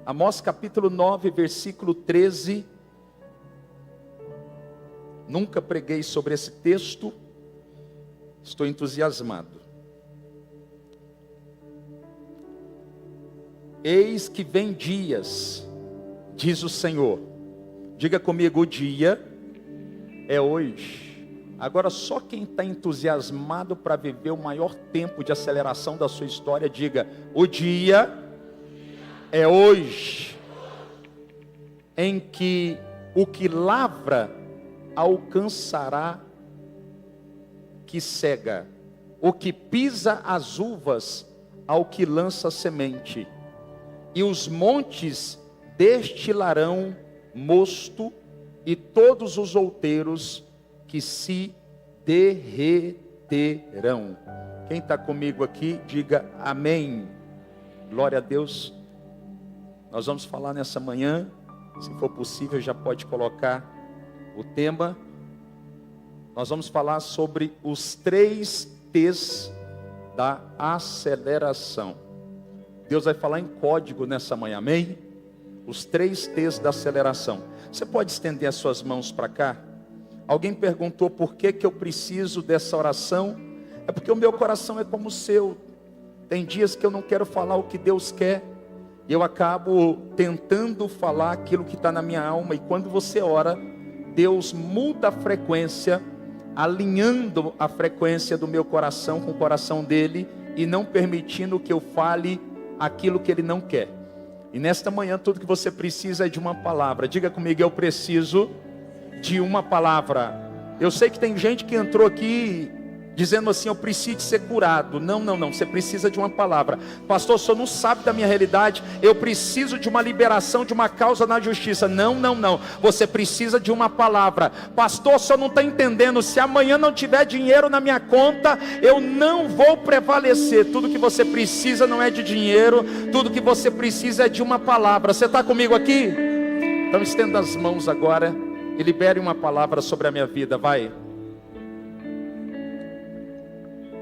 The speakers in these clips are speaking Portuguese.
Amós capítulo 9, versículo 13. Nunca preguei sobre esse texto, estou entusiasmado. Eis que vem dias, diz o Senhor. Diga comigo, o dia é hoje. Agora só quem está entusiasmado para viver o maior tempo de aceleração da sua história, diga, o dia é hoje, em que o que lavra alcançará que cega, o que pisa as uvas ao que lança semente, e os montes destilarão mosto, e todos os outeiros que se derreterão. Quem está comigo aqui, diga amém. Glória a Deus. Nós vamos falar nessa manhã, se for possível já pode colocar o tema. Nós vamos falar sobre os 3 T's da aceleração. Deus vai falar em código nessa manhã, amém? Os 3 T's da aceleração. Você pode estender as suas mãos para cá? Alguém perguntou por que eu preciso dessa oração? É porque o meu coração é como o seu. Tem dias que eu não quero falar o que Deus quer, e eu acabo tentando falar aquilo que está na minha alma. E quando você ora, Deus muda a frequência, alinhando a frequência do meu coração com o coração dele, e não permitindo que eu fale aquilo que ele não quer. E nesta manhã tudo que você precisa é de uma palavra. Diga comigo, eu preciso de uma palavra. Eu sei que tem gente que entrou aqui dizendo assim, eu preciso de ser curado. Não, você precisa de uma palavra. Pastor, o senhor não sabe da minha realidade, eu preciso de uma liberação de uma causa na justiça. Não, você precisa de uma palavra. Pastor, o senhor não está entendendo, se amanhã não tiver dinheiro na minha conta, eu não vou prevalecer. Tudo que você precisa não é de dinheiro, tudo que você precisa é de uma palavra. Você está comigo aqui? Então estenda as mãos agora e libere uma palavra sobre a minha vida, vai.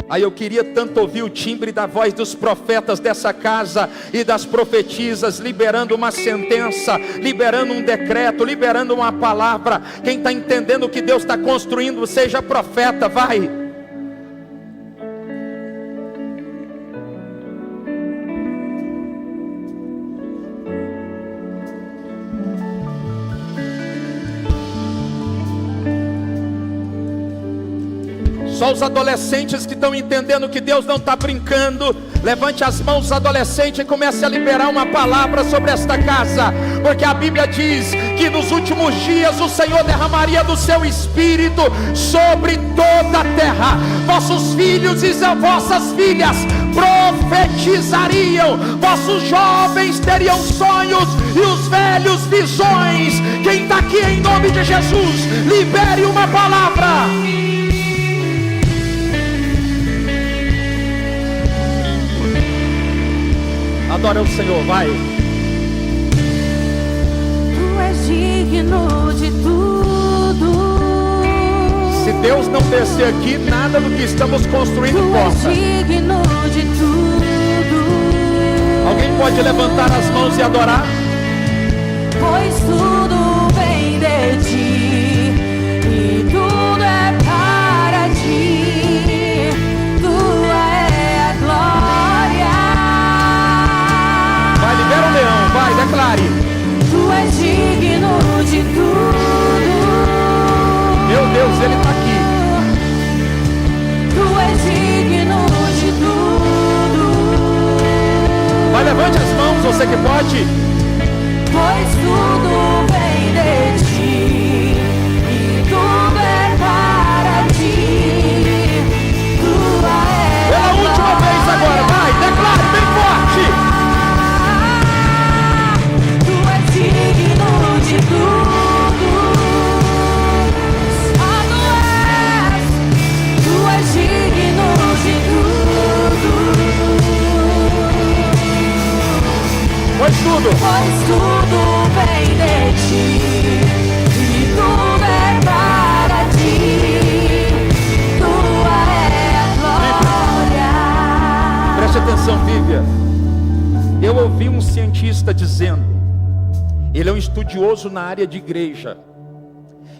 Aí eu queria tanto ouvir o timbre da voz dos profetas dessa casa e das profetisas, liberando uma sentença, liberando um decreto, liberando uma palavra. Quem está entendendo o que Deus está construindo, seja profeta, vai. Só os adolescentes que estão entendendo que Deus não está brincando, levante as mãos, adolescente, e comece a liberar uma palavra sobre esta casa, porque a Bíblia diz que nos últimos dias o Senhor derramaria do seu Espírito sobre toda a terra. Vossos filhos e vossas filhas profetizariam, vossos jovens teriam sonhos e os velhos visões. Quem está aqui em nome de Jesus, libere uma palavra. Adora o Senhor, vai. Tu és digno de tudo. Se Deus não descer aqui, nada do que estamos construindo possa. Tu és digno de tudo. Alguém pode levantar as mãos e adorar? Pois tudo vem de ti e tudo é para ti. Tua é a glória. Vai, libera o leão, vai, declare. Tu és digno de tudo. Meu Deus, ele está aqui. Tu és digno de tudo. Vai, levante as mãos, você que pode. Pois tudo vem de ti e tudo é para ti. Tua é Pela última vez agora, vai, declare bem forte. Tu és digno de tudo. Só tu és digno de tudo. Pois tudo vem de ti e tudo é para ti. Tua é a glória. Preste atenção, Vivian. eu ouvi um cientista dizendo, ele é um estudioso na área de igreja,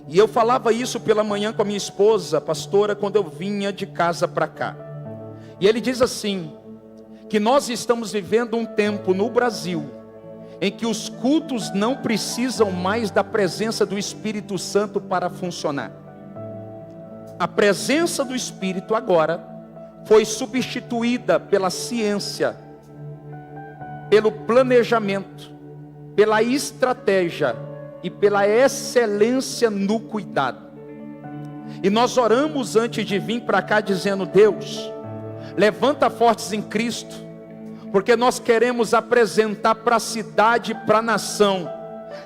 e eu falava isso pela manhã com a minha esposa, pastora, quando eu vinha de casa para cá. E ele diz assim, que nós estamos vivendo um tempo no Brasil, em que os cultos não precisam mais da presença do Espírito Santo para funcionar. A presença do Espírito agora foi substituída pela ciência, pelo planejamento, pela estratégia e pela excelência no cuidado. E nós oramos antes de vir para cá dizendo, Deus, levanta fortes em Cristo, porque nós queremos apresentar para a cidade, para a nação,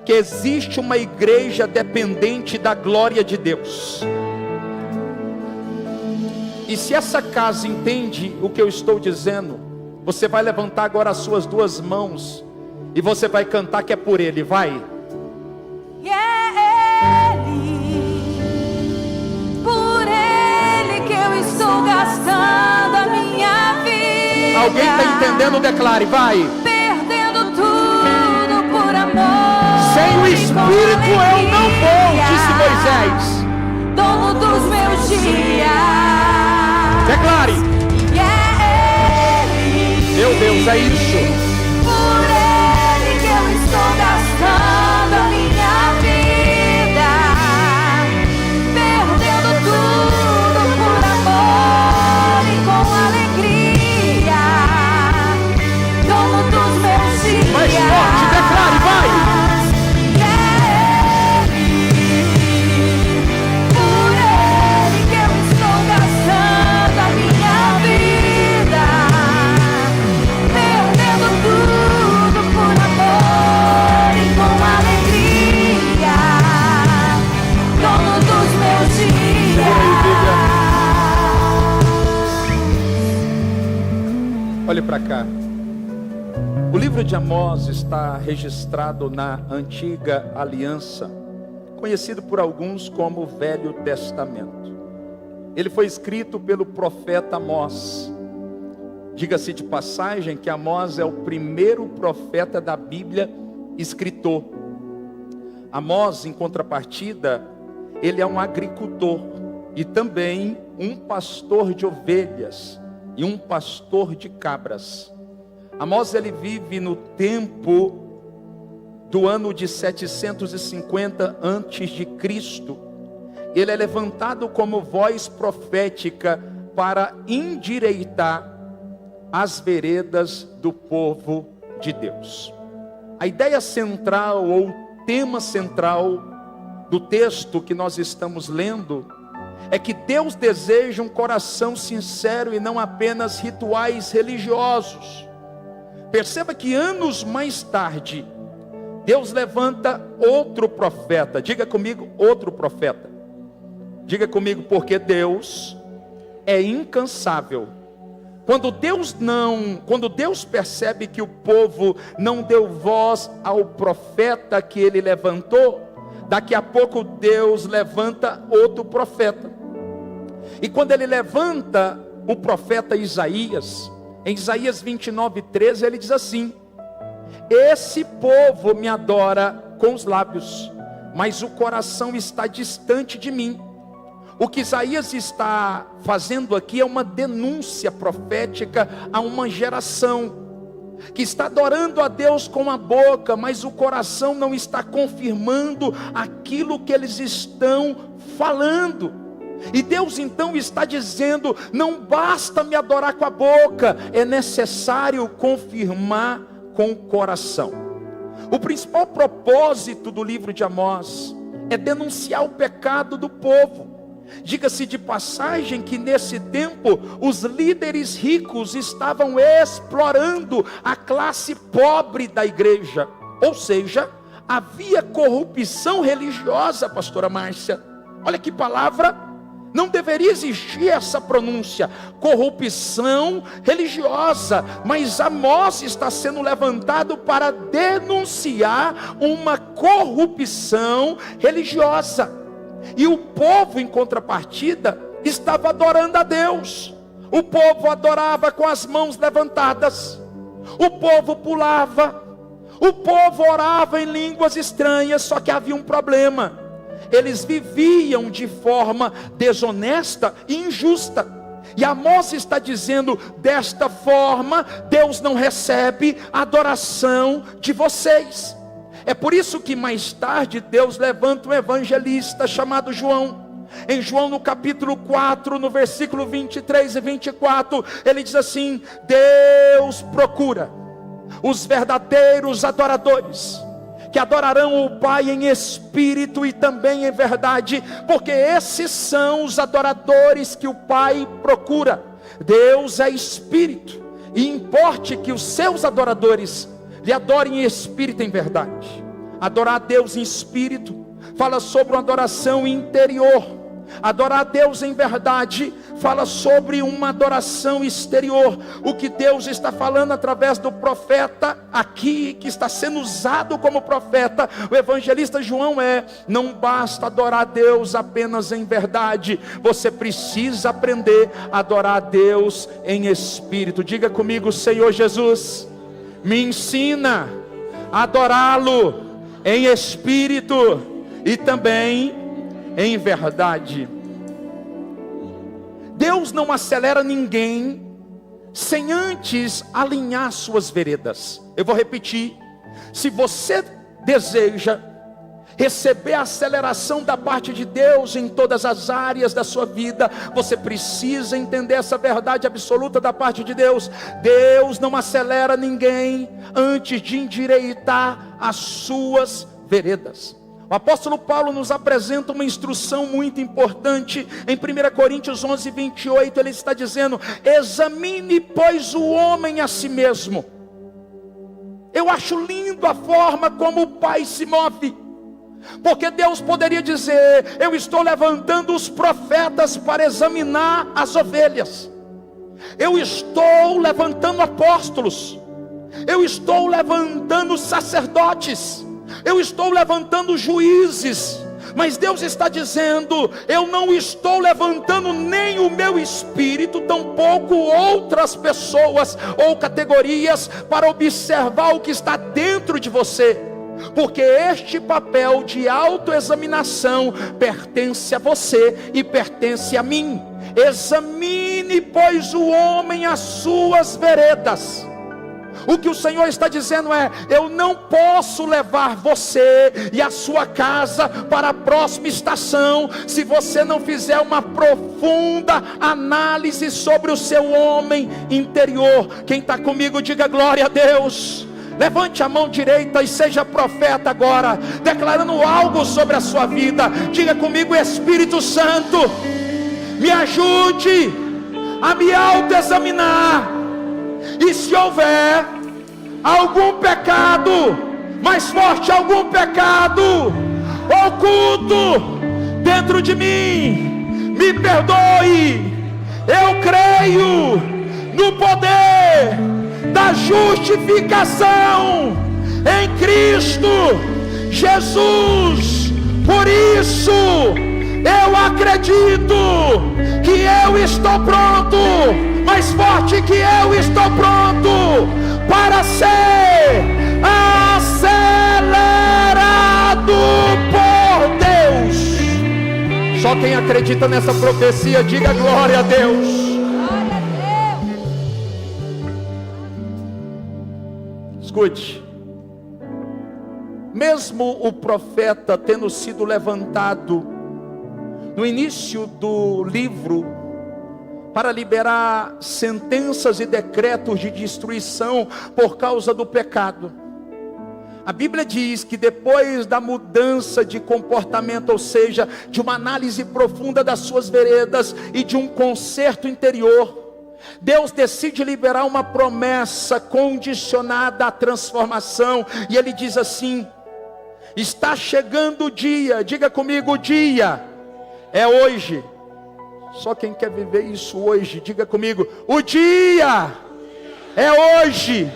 que existe uma igreja dependente da glória de Deus. E se essa casa entende o que eu estou dizendo, você vai levantar agora as suas duas mãos e você vai cantar que é por Ele, vai. E é Ele, por Ele que eu estou gastando a minha vida. Alguém está entendendo? Declare, vai. Perdendo tudo por amor. Sem o Espírito eu não vou, disse Moisés. Dono dos meus dias. Declare. E é Ele, Meu Deus, é isso. por Ele que eu estou gastando a minha vida, perdendo tudo por amor e com alegria, dono dos meus dias. Mais forte, declare, vai. E é Ele, por Ele que eu estou gastando a minha vida, perdendo tudo por amor e com alegria, dono dos meus dias. Olhe para cá. O livro de Amós está registrado na Antiga Aliança, conhecido por alguns como o Velho Testamento. Ele foi escrito pelo profeta Amós. Diga-se de passagem que Amós é o primeiro profeta da Bíblia escritor. Amós, em contrapartida, ele é um agricultor e também um pastor de ovelhas e um pastor de cabras. Amós, ele vive no tempo do ano de 750 antes de Cristo. Ele é levantado como voz profética para endireitar as veredas do povo de Deus. A ideia central ou tema central do texto que nós estamos lendo é que Deus deseja um coração sincero e não apenas rituais religiosos. Perceba que anos mais tarde, Deus levanta outro profeta. Diga comigo, outro profeta. Diga comigo, porque Deus é incansável. Quando Deus percebe que o povo não deu voz ao profeta que ele levantou, daqui a pouco Deus levanta outro profeta. E quando ele levanta o profeta Isaías, em Isaías 29:13, ele diz assim: esse povo me adora com os lábios, mas o coração está distante de mim. O que Isaías está fazendo aqui é uma denúncia profética a uma geração que está adorando a Deus com a boca, mas o coração não está confirmando aquilo que eles estão falando. E Deus então está dizendo: não basta me adorar com a boca, é necessário confirmar com o coração. O principal propósito do livro de Amós é denunciar o pecado do povo. Diga-se de passagem que nesse tempo os líderes ricos estavam explorando a classe pobre da igreja. Ou seja, havia corrupção religiosa, pastora Márcia. Olha que palavra, não deveria existir essa pronúncia, corrupção religiosa. Mas Amós está sendo levantado para denunciar uma corrupção religiosa. E o povo, em contrapartida, estava adorando a Deus. O povo adorava com as mãos levantadas. O povo pulava, o povo orava em línguas estranhas, só que havia um problema. Eles viviam de forma desonesta e injusta. E Amós está dizendo: desta forma Deus não recebe a adoração de vocês. É por isso que mais tarde Deus levanta um evangelista chamado João. Em João no capítulo 4, no versículo 23 e 24, ele diz assim: Deus procura os verdadeiros adoradores, que adorarão o Pai em espírito e também em verdade, porque esses são os adoradores que o Pai procura. Deus é espírito, e importe que os seus adoradores lhe adorem em espírito e em verdade. Adorar a Deus em espírito fala sobre uma adoração interior. Adorar a Deus em verdade fala sobre uma adoração exterior. O que Deus está falando através do profeta aqui, que está sendo usado como profeta, o evangelista João, não basta adorar a Deus apenas em verdade, você precisa aprender a adorar a Deus em espírito. Diga comigo: Senhor Jesus, me ensina a adorá-lo em espírito e também em verdade. Deus não acelera ninguém sem antes alinhar suas veredas. Eu vou repetir: se você deseja receber a aceleração da parte de Deus em todas as áreas da sua vida, você precisa entender essa verdade absoluta da parte de Deus. Deus não acelera ninguém antes de endireitar as suas veredas. O apóstolo Paulo nos apresenta uma instrução muito importante. Em 1 Coríntios 11, 28, ele está dizendo: examine, pois, o homem a si mesmo. Eu acho lindo a forma como o Pai se move, porque Deus poderia dizer: eu estou levantando os profetas para examinar as ovelhas, eu estou levantando apóstolos, eu estou levantando sacerdotes, eu estou levantando juízes. Mas Deus está dizendo: eu não estou levantando nem o meu espírito, tampouco outras pessoas ou categorias para observar o que está dentro de você, porque este papel de autoexaminação pertence a você e pertence a mim. Examine, pois, o homem as suas veredas. O que o Senhor está dizendo é: eu não posso levar você e a sua casa para a próxima estação se você não fizer uma profunda análise sobre o seu homem interior. Quem está comigo, diga glória a Deus. Levante a mão direita e seja profeta agora, declarando algo sobre a sua vida. Diga comigo: Espírito Santo, me ajude a me autoexaminar, e se houver algum pecado, mais forte, algum pecado oculto dentro de mim, me perdoe. Eu creio no poder da justificação em Cristo Jesus. Por isso eu acredito que eu estou pronto, mais forte, que eu estou pronto para ser acelerado por Deus. Só quem acredita nessa profecia, diga glória a Deus. Glória a Deus. Escute, mesmo o profeta tendo sido levantado no início do livro para liberar sentenças e decretos de destruição por causa do pecado, a Bíblia diz que depois da mudança de comportamento, ou seja, de uma análise profunda das suas veredas e de um conserto interior, Deus decide liberar uma promessa condicionada à transformação. E Ele diz assim: está chegando o dia, diga comigo: o dia é hoje. Só quem quer viver isso hoje, diga comigo: o dia é hoje,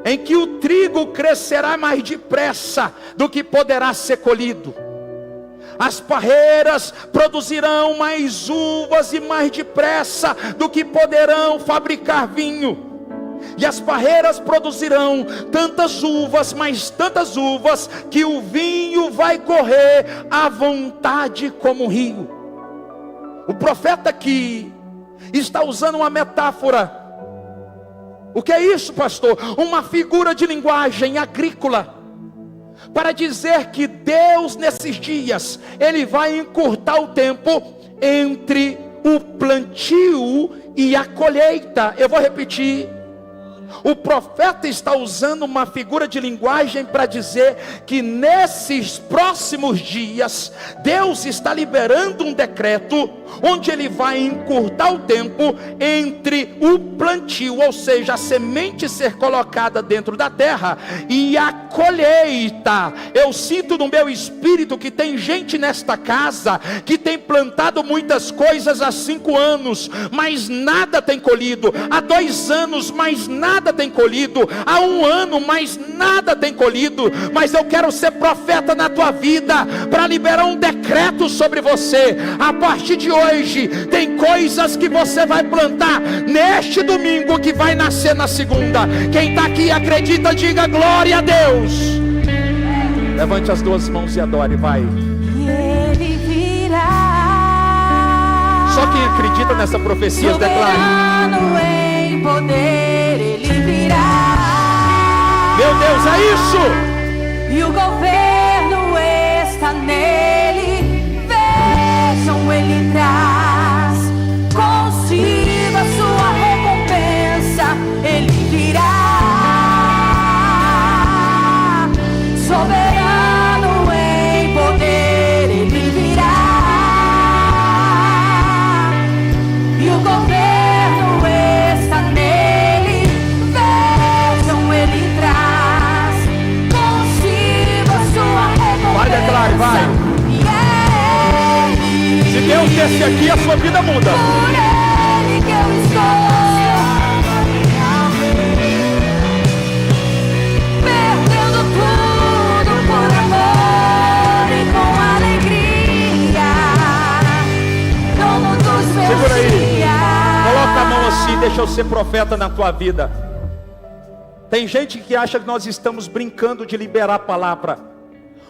em que o trigo crescerá mais depressa do que poderá ser colhido. As parreiras produzirão mais uvas e mais depressa do que poderão fabricar vinho. E as parreiras produzirão tantas uvas, mais tantas uvas, que o vinho vai correr à vontade como um rio. O profeta aqui está usando uma metáfora. O que é isso, pastor? Uma figura de linguagem agrícola, para dizer que Deus nesses dias, Ele vai encurtar o tempo entre o plantio e a colheita. Eu vou repetir. O profeta está usando uma figura de linguagem para dizer que nesses próximos dias, Deus está liberando um decreto, onde Ele vai encurtar o tempo entre o plantio, ou seja, a semente ser colocada dentro da terra, e a colheita. Eu sinto no meu espírito que tem gente nesta casa, que tem plantado muitas coisas há 5 anos, mas nada tem colhido. Há 2 anos, mas nada tem colhido. Há 1 ano, mas nada tem colhido. Mas eu quero ser profeta na tua vida, para liberar um decreto sobre você. A partir de hoje, tem coisas que você vai plantar neste domingo, que vai nascer na segunda. Quem está aqui acredita, diga glória a Deus. Levante as 2 mãos e adore, vai. Ele virá. Só quem acredita nessa profecia declara. Soberano em poder, Ele virá. Meu Deus, é isso. E o governo está nele. Vejam, Ele traz consigo a sua recompensa. Ele virá. Soberano em poder, Ele virá. E o governo está nele. Vejam, Ele traz consigo a sua recompensa. Vai, declare, vai. Se Deus desce aqui, a sua vida muda. Por Ele que eu estou perdendo tudo por amor e com alegria. Dono dos meus Segura aí. dias. Coloca a mão assim, deixa eu ser profeta na tua vida. Tem gente que acha que nós estamos brincando de liberar a palavra,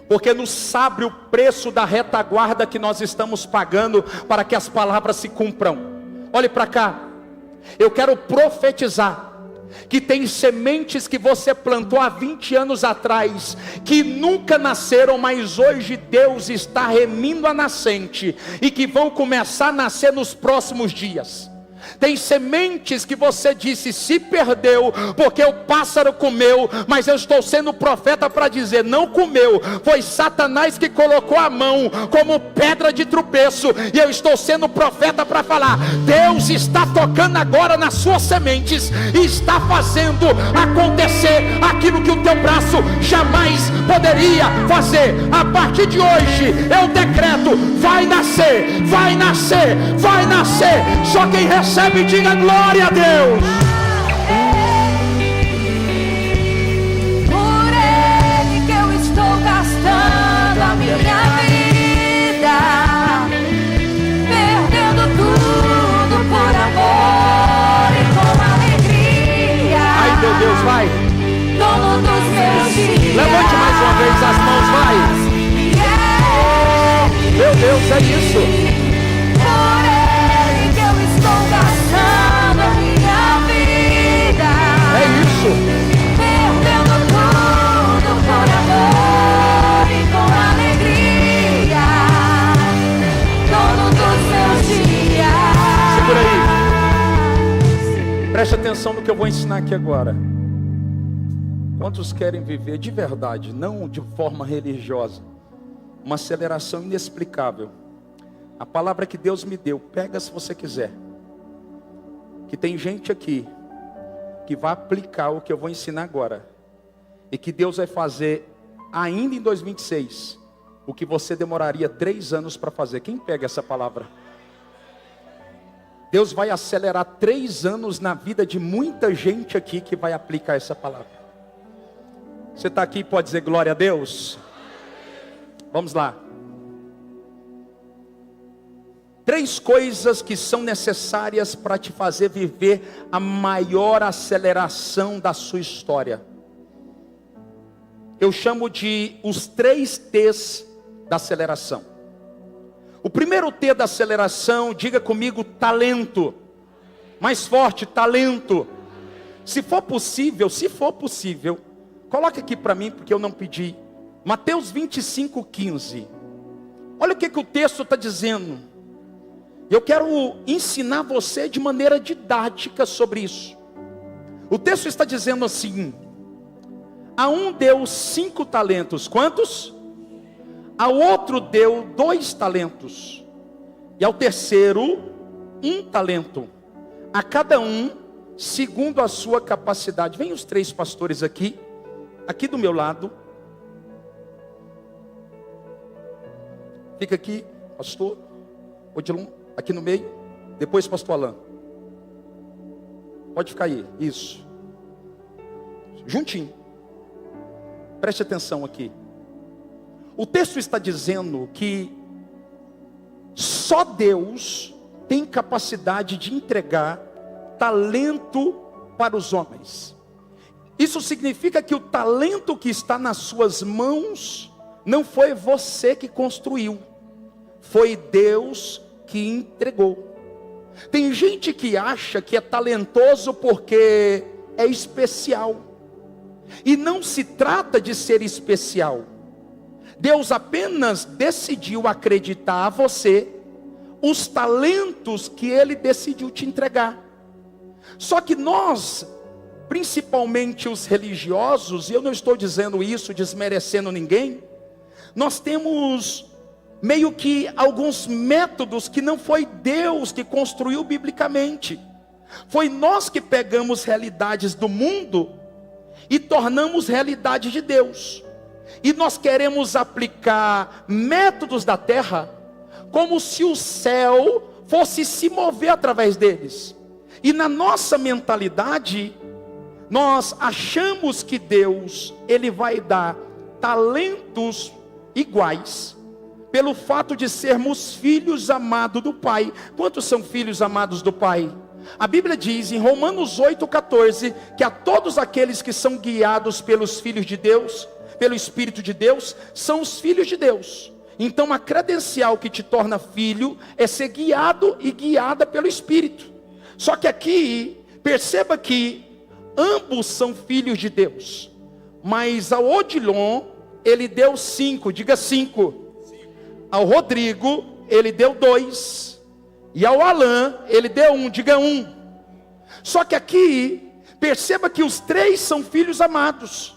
porque não sabe o preço da retaguarda que nós estamos pagando para que as palavras se cumpram. Olhe para cá. Eu quero profetizar que tem sementes que você plantou há 20 anos atrás, que nunca nasceram, mas hoje Deus está remindo a nascente, e que vão começar a nascer nos próximos dias. Tem sementes que você disse se perdeu porque o pássaro comeu, mas eu estou sendo profeta para dizer, não comeu, foi Satanás que colocou a mão como pedra de tropeço. E eu estou sendo profeta para falar, Deus está tocando agora nas suas sementes e está fazendo acontecer aquilo que o teu braço jamais poderia fazer. A partir de hoje eu decreto, vai nascer, vai nascer, vai nascer. Só quem recebe diga glória a Deus. Por Ele que eu estou gastando a minha vida, perdendo tudo por amor e com alegria. Ai, meu Deus, vai. Dono dos meus dias. Levante mais uma vez as mãos, vai. Meu Deus, é isso. Por Ele que eu estou gastando a minha vida. É isso. Perdendo tudo por amor e com alegria. Dono dos meus dias. Segura aí. Preste atenção no que eu vou ensinar aqui agora. Quantos querem viver de verdade, não de forma religiosa, uma aceleração inexplicável? A palavra que Deus me deu, pega se você quiser. Que tem gente aqui que vai aplicar o que eu vou ensinar agora, e que Deus vai fazer ainda em 2026 o que você demoraria 3 anos para fazer. Quem pega essa palavra? Deus vai acelerar 3 anos na vida de muita gente aqui que vai aplicar essa palavra. Você está aqui e pode dizer glória a Deus? Vamos lá. 3 coisas que são necessárias para te fazer viver a maior aceleração da sua história. Eu chamo de os 3 T's da aceleração. O primeiro T da aceleração, diga comigo, talento. Mais forte, talento. Se for possível, coloca aqui para mim, porque eu não pedi. Mateus 25:15. Olha o que o texto está dizendo. Eu quero ensinar você de maneira didática sobre isso. O texto está dizendo assim: a um deu 5 talentos. Quantos? Ao outro deu 2 talentos. E ao terceiro, 1 talento. A cada um, segundo a sua capacidade. Vem os 3 pastores aqui do meu lado. Fica aqui, pastor Odilon, aqui no meio. Depois, pastor Alain. Pode ficar aí, isso. Juntinho. Preste atenção aqui. O texto está dizendo que só Deus tem capacidade de entregar talento para os homens. Isso significa que o talento que está nas suas mãos não foi você que construiu, foi Deus que entregou. Tem gente que acha que é talentoso porque é especial, e não se trata de ser especial. Deus apenas decidiu acreditar a você os talentos que Ele decidiu te entregar. Só que nós, principalmente os religiosos, e eu não estou dizendo isso desmerecendo ninguém, nós temos meio que alguns métodos que não foi Deus que construiu biblicamente. Foi nós que pegamos realidades do mundo e tornamos realidade de Deus. E nós queremos aplicar métodos da terra como se o céu fosse se mover através deles. E na nossa mentalidade, nós achamos que Deus, Ele vai dar talentos iguais, pelo fato de sermos filhos amados do Pai. Quantos são filhos amados do Pai? A Bíblia diz em Romanos 8,14, que a todos aqueles que são guiados pelos filhos de Deus, pelo Espírito de Deus, são os filhos de Deus. Então a credencial que te torna filho é ser guiado e guiada pelo Espírito. Só que aqui, perceba que ambos são filhos de Deus. Mas ao Odilon, ele deu 5, diga 5. Ao Rodrigo, ele deu 2. E ao Alain, ele deu 1, diga 1. Só que aqui, perceba que os 3 são filhos amados.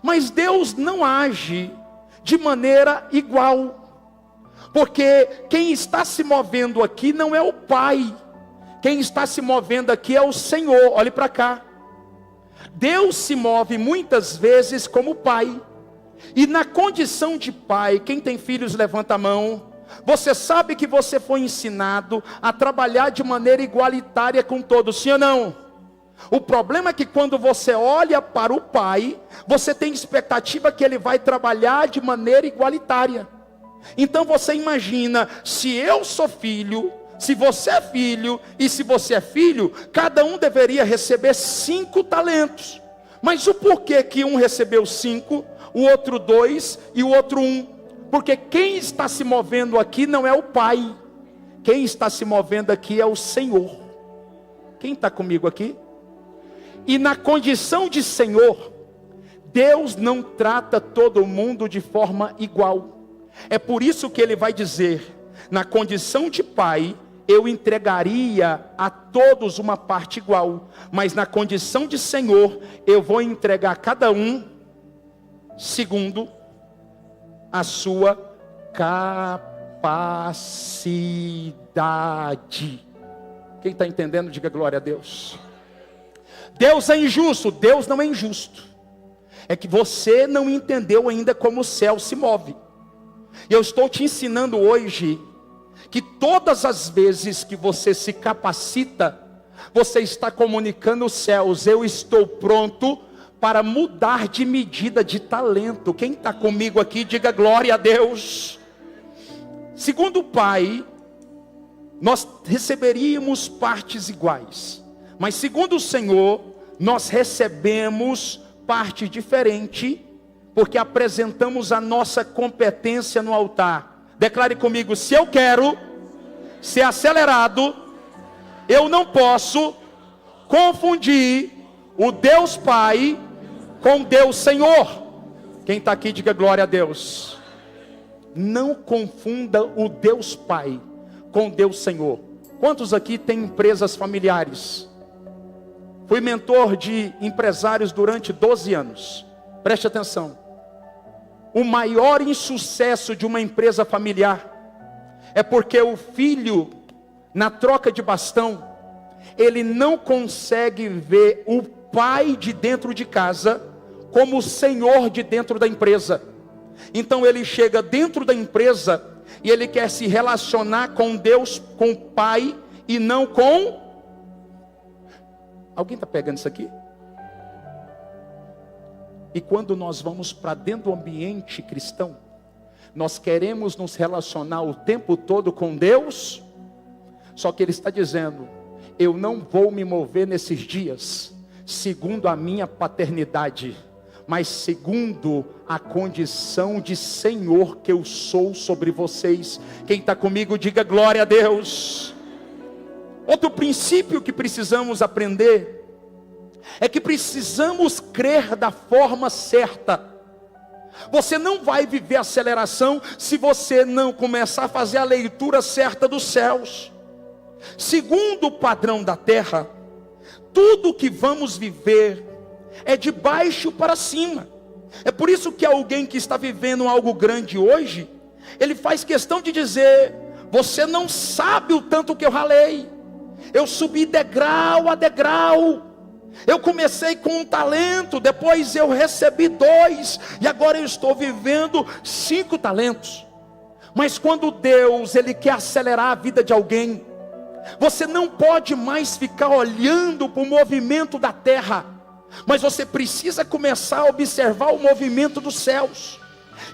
Mas Deus não age de maneira igual. Porque quem está se movendo aqui não é o Pai. Quem está se movendo aqui é o Senhor. Olhe para cá. Deus se move muitas vezes como Pai. E na condição de pai, quem tem filhos levanta a mão. Você sabe que você foi ensinado a trabalhar de maneira igualitária com todos, sim ou não? O problema é que quando você olha para o pai, você tem expectativa que ele vai trabalhar de maneira igualitária. Então você imagina, se eu sou filho, se você é filho, e se você é filho, cada um deveria receber 5 talentos. Mas o porquê que um recebeu 5, o outro 2 e o outro 1? Porque quem está se movendo aqui não é o Pai. Quem está se movendo aqui é o Senhor. Quem está comigo aqui? E na condição de Senhor, Deus não trata todo mundo de forma igual. É por isso que Ele vai dizer, na condição de Pai, eu entregaria a todos uma parte igual. Mas na condição de Senhor, eu vou entregar a cada um segundo a sua capacidade. Quem está entendendo, diga glória a Deus. Deus é injusto? Deus não é injusto. É que você não entendeu ainda como o céu se move. E eu estou te ensinando hoje que todas as vezes que você se capacita, você está comunicando os céus: eu estou pronto para mudar de medida de talento. Quem está comigo aqui, diga glória a Deus. Segundo o Pai, nós receberíamos partes iguais. Mas segundo o Senhor, nós recebemos parte diferente, porque apresentamos a nossa competência no altar. Declare comigo: se eu quero ser acelerado, eu não posso confundir o Deus Pai com Deus Senhor. Quem está aqui, diga glória a Deus. Não confunda o Deus Pai com Deus Senhor. Quantos aqui têm empresas familiares? Fui mentor de empresários durante 12 anos. Preste atenção. O maior insucesso de uma empresa familiar é porque o filho, na troca de bastão, ele não consegue ver o pai de dentro de casa como o senhor de dentro da empresa. Então ele chega dentro da empresa e ele quer se relacionar com Deus, com o Pai, e não com... Alguém está pegando isso aqui? E quando nós vamos para dentro do ambiente cristão, nós queremos nos relacionar o tempo todo com Deus, só que Ele está dizendo: eu não vou me mover nesses dias segundo a minha paternidade, mas segundo a condição de Senhor que eu sou sobre vocês. Quem está comigo, diga glória a Deus. Outro princípio que precisamos aprender é que precisamos crer da forma certa. Você não vai viver aceleração se você não começar a fazer a leitura certa dos céus. Segundo o padrão da terra, tudo que vamos viver é de baixo para cima. É por isso que alguém que está vivendo algo grande hoje, ele faz questão de dizer: você não sabe o tanto que eu ralei. Eu subi degrau a degrau. Eu comecei com um talento, depois eu recebi 2, e agora eu estou vivendo 5 talentos. Mas quando Deus, Ele quer acelerar a vida de alguém, você não pode mais ficar olhando para o movimento da terra, mas você precisa começar a observar o movimento dos céus.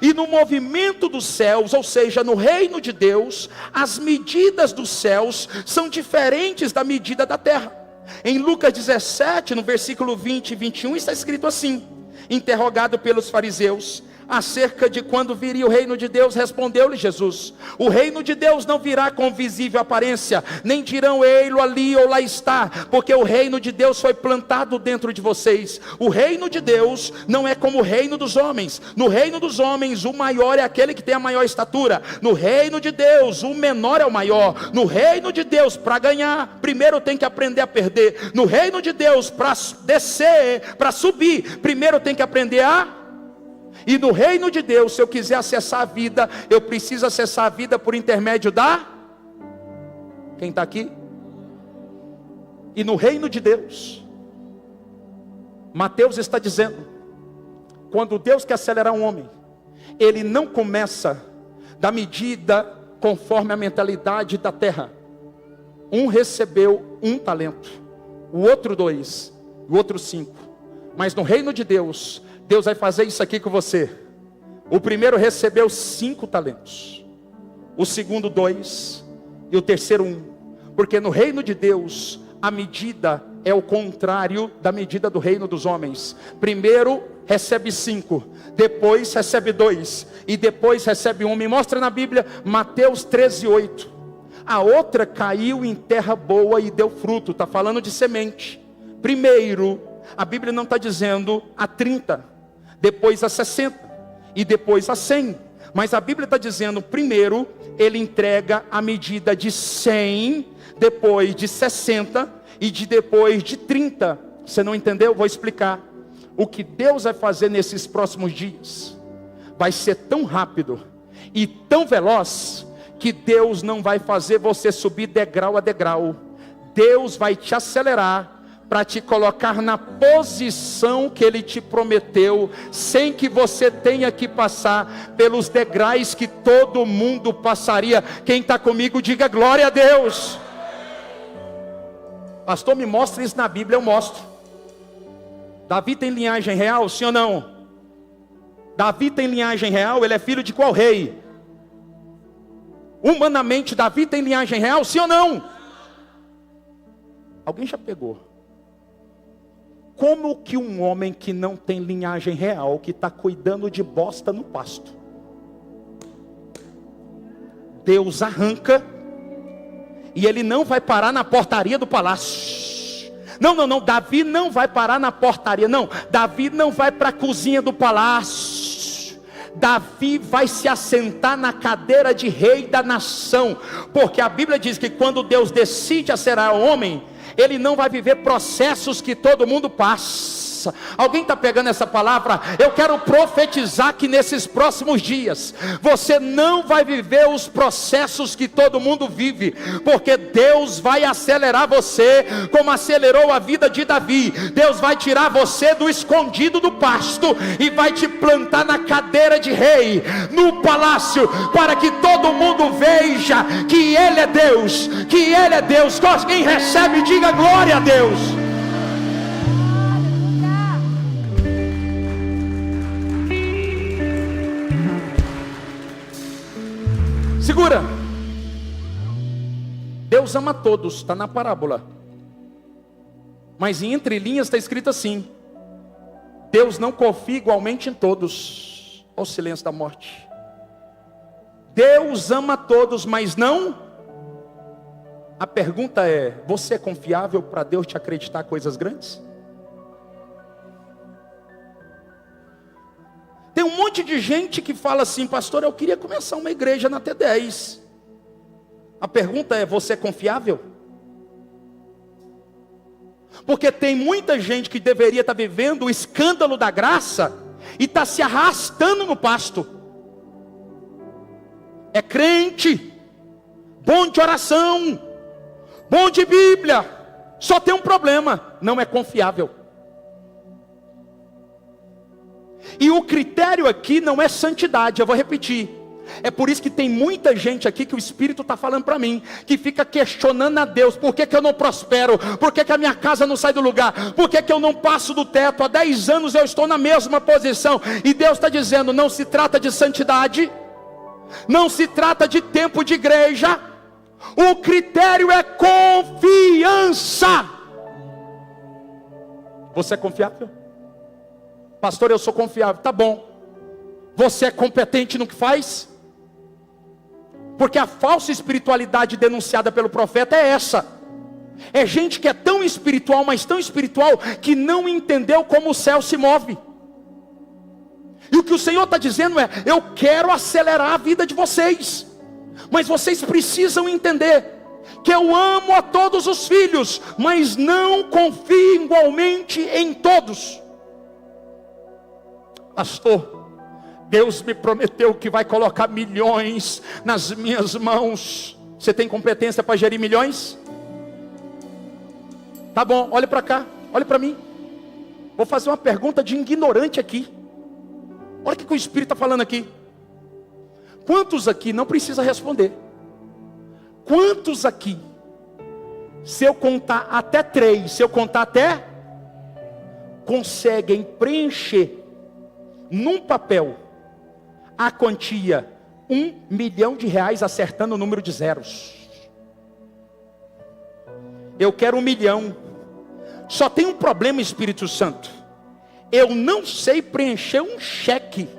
E no movimento dos céus, ou seja, no reino de Deus, as medidas dos céus são diferentes da medida da terra. Em Lucas 17, no versículo 20 e 21, está escrito assim: interrogado pelos fariseus acerca de quando viria o reino de Deus, respondeu-lhe Jesus: o reino de Deus não virá com visível aparência, nem dirão ei-lo ali ou lá está, porque o reino de Deus foi plantado dentro de vocês. O reino de Deus não é como o reino dos homens. No reino dos homens, o maior é aquele que tem a maior estatura. No reino de Deus, o menor é o maior. No reino de Deus, para ganhar, primeiro tem que aprender a perder. No reino de Deus, para descer, para subir, primeiro tem que aprender a... E no reino de Deus, se eu quiser acessar a vida, eu preciso acessar a vida por intermédio da... Quem está aqui? E no reino de Deus, Mateus está dizendo, quando Deus quer acelerar um homem, Ele não começa da medida conforme a mentalidade da terra. Um recebeu 1 talento, o outro 2, o outro 5. Mas no reino de Deus, Deus vai fazer isso aqui com você. O primeiro recebeu 5 talentos, o segundo 2 e o terceiro 1. Porque no reino de Deus, a medida é o contrário da medida do reino dos homens. Primeiro recebe 5, depois recebe 2 e depois recebe 1. Me mostra na Bíblia, Mateus 13:8. A outra caiu em terra boa e deu fruto. Está falando de semente. Primeiro, a Bíblia não está dizendo a 30, depois a 60 e depois a 100. Mas a Bíblia está dizendo, primeiro Ele entrega a medida de 100, depois de 60 e depois de 30. Você não entendeu? Vou explicar. O que Deus vai fazer nesses próximos dias vai ser tão rápido e tão veloz, que Deus não vai fazer você subir degrau a degrau. Deus vai te acelerar para te colocar na posição que Ele te prometeu, sem que você tenha que passar pelos degraus que todo mundo passaria. Quem está comigo, diga glória a Deus. Pastor, me mostra isso na Bíblia. Eu mostro. Davi tem linhagem real, sim ou não? Davi tem linhagem real. Ele é filho de qual rei? Humanamente, Davi tem linhagem real, sim ou não? Alguém já pegou? Como que um homem que não tem linhagem real, que está cuidando de bosta no pasto, Deus arranca, e ele não vai parar na portaria do palácio. Não, Davi não vai parar na portaria, não. Davi não vai para a cozinha do palácio. Davi vai se assentar na cadeira de rei da nação, porque a Bíblia diz que quando Deus decide acelerar o homem, ele não vai viver processos que todo mundo passa. Alguém está pegando essa palavra? Eu quero profetizar que nesses próximos dias você não vai viver os processos que todo mundo vive, porque Deus vai acelerar você como acelerou a vida de Davi. Deus vai tirar você do escondido do pasto e vai te plantar na cadeira de rei, no palácio, para que todo mundo veja que Ele é Deus, que Ele é Deus. Quem recebe, diga glória a Deus. Segura. Deus ama todos, está na parábola. Mas em entrelinhas está escrito assim: Deus não confia igualmente em todos. Olha o silêncio da morte. Deus ama todos, mas não. A pergunta é: você é confiável para Deus te acreditar coisas grandes? Tem um monte de gente que fala assim: pastor, eu queria começar uma igreja na T10. A pergunta é: você é confiável? Porque tem muita gente que deveria estar vivendo o escândalo da graça e está se arrastando no pasto. É crente, bom de oração, bom de Bíblia, só tem um problema: não é confiável. E o critério aqui não é santidade, eu vou repetir. É por isso que tem muita gente aqui que o Espírito está falando para mim, que fica questionando a Deus: por que eu não prospero? Por que a minha casa não sai do lugar? Por que eu não passo do teto? Há 10 anos eu estou na mesma posição. E Deus está dizendo: não se trata de santidade, não se trata de tempo de igreja, o critério é confiança. Você é confiável? Pastor, eu sou confiável. Tá bom. Você é competente no que faz? Porque a falsa espiritualidade denunciada pelo profeta é essa. É gente que é tão espiritual, mas tão espiritual, que não entendeu como o céu se move. E o que o Senhor está dizendo é: eu quero acelerar a vida de vocês, mas vocês precisam entender que eu amo a todos os filhos, mas não confio igualmente em todos. Pastor, Deus me prometeu que vai colocar milhões nas minhas mãos. Você tem competência para gerir milhões? Tá bom, olhe para cá, olhe para mim. Vou fazer uma pergunta de ignorante aqui. Olha o que o Espírito está falando aqui. Quantos aqui, não precisa responder, quantos aqui, se eu contar até 3, se eu contar até, conseguem preencher num papel a quantia R$1 milhão acertando o número de zeros? Eu quero 1 milhão. Só tem um problema, Espírito Santo: eu não sei preencher um cheque,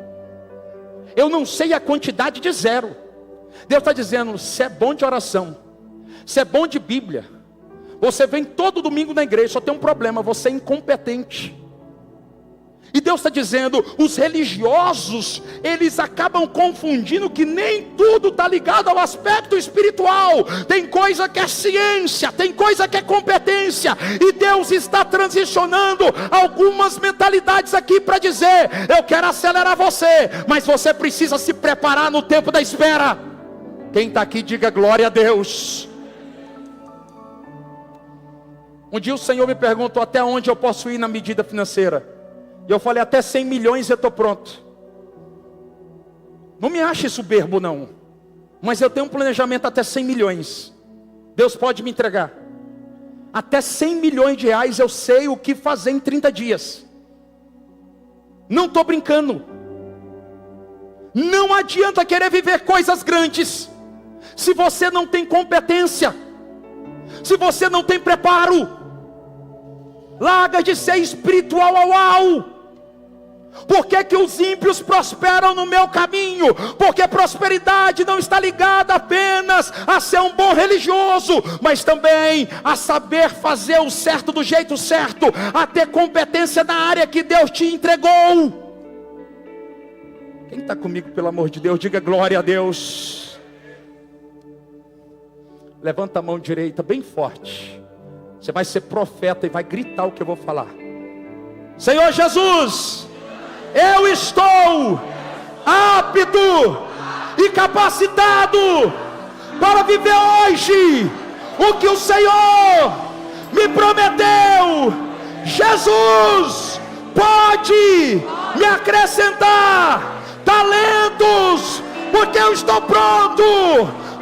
eu não sei a quantidade de zero. Deus está dizendo: você é bom de oração, você é bom de Bíblia, você vem todo domingo na igreja, só tem um problema: você é incompetente. E Deus está dizendo: os religiosos, eles acabam confundindo que nem tudo está ligado ao aspecto espiritual. Tem coisa que é ciência, tem coisa que é competência. E Deus está transicionando algumas mentalidades aqui para dizer: eu quero acelerar você, mas você precisa se preparar no tempo da espera. Quem está aqui, diga glória a Deus. Um dia o Senhor me perguntou: até onde eu posso ir na medida financeira? E eu falei: até 100 milhões eu estou pronto. Não me ache soberbo não, mas eu tenho um planejamento até 100 milhões. Deus pode me entregar. Até 100 milhões de reais eu sei o que fazer em 30 dias. Não estou brincando. Não adianta querer viver coisas grandes Se você não tem competência, se você não tem preparo, larga de ser espiritual ao. Por que os ímpios prosperam no meu caminho? Porque prosperidade não está ligada apenas a ser um bom religioso, mas também a saber fazer o certo do jeito certo, a ter competência na área que Deus te entregou. Quem está comigo, pelo amor de Deus, diga glória a Deus. Levanta a mão direita bem forte. Você vai ser profeta e vai gritar o que eu vou falar. Senhor Jesus, eu estou apto e capacitado para viver hoje o que o Senhor me prometeu. Jesus pode me acrescentar talentos, porque eu estou pronto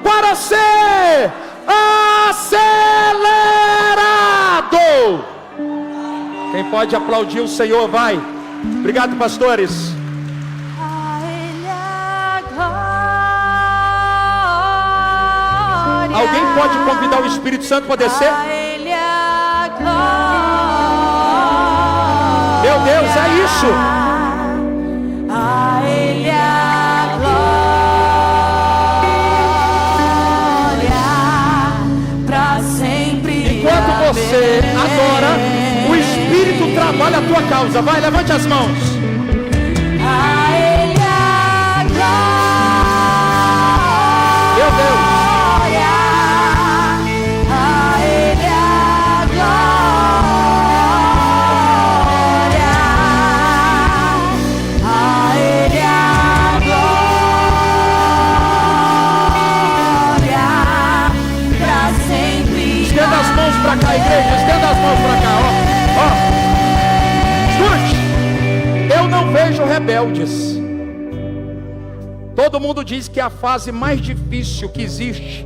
para ser acelerado. Quem pode aplaudir o Senhor, vai. Obrigado, pastores. A Ele a glória. Alguém pode convidar o Espírito Santo para descer? A Ele a glória. Meu Deus, é isso. A Ele a glória para sempre. Enquanto você adora, o Espírito trabalha a tua causa. Vai, levante as mãos. A Ele a glória. Meu Deus. A Ele a glória. A Ele a glória para sempre. Estenda as mãos para cá, igreja. Estenda as mãos para cá, ó. Escute, eu não vejo rebeldes. Todo mundo diz que a fase mais difícil que existe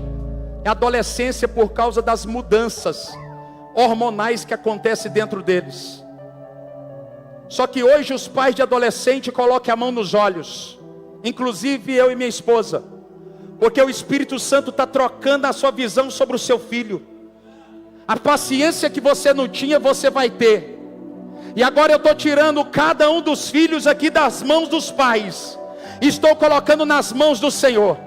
é a adolescência, por causa das mudanças hormonais que acontecem dentro deles. Só que hoje os pais de adolescente colocam a mão nos olhos, inclusive eu e minha esposa, porque o Espírito Santo está trocando a sua visão sobre o seu filho. A paciência que você não tinha, você vai ter. E agora eu estou tirando cada um dos filhos aqui das mãos dos pais, estou colocando nas mãos do Senhor.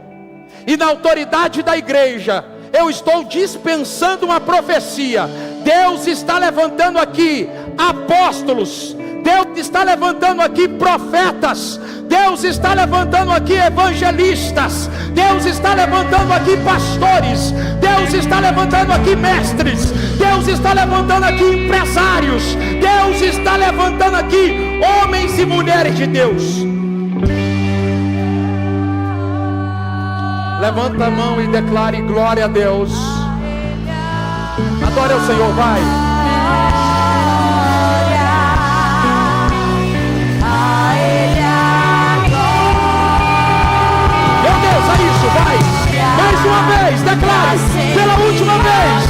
E na autoridade da igreja, eu estou dispensando uma profecia. Deus está levantando aqui apóstolos, Deus está levantando aqui profetas, Deus está levantando aqui evangelistas, Deus está levantando aqui pastores, Deus está levantando aqui mestres, Deus está levantando aqui empresários, Deus está levantando aqui homens e mulheres de Deus. Levanta a mão e declare glória a Deus. Adore ao Senhor, vai. Meu Deus, é isso, vai. Mais uma vez, declare. Pela última vez.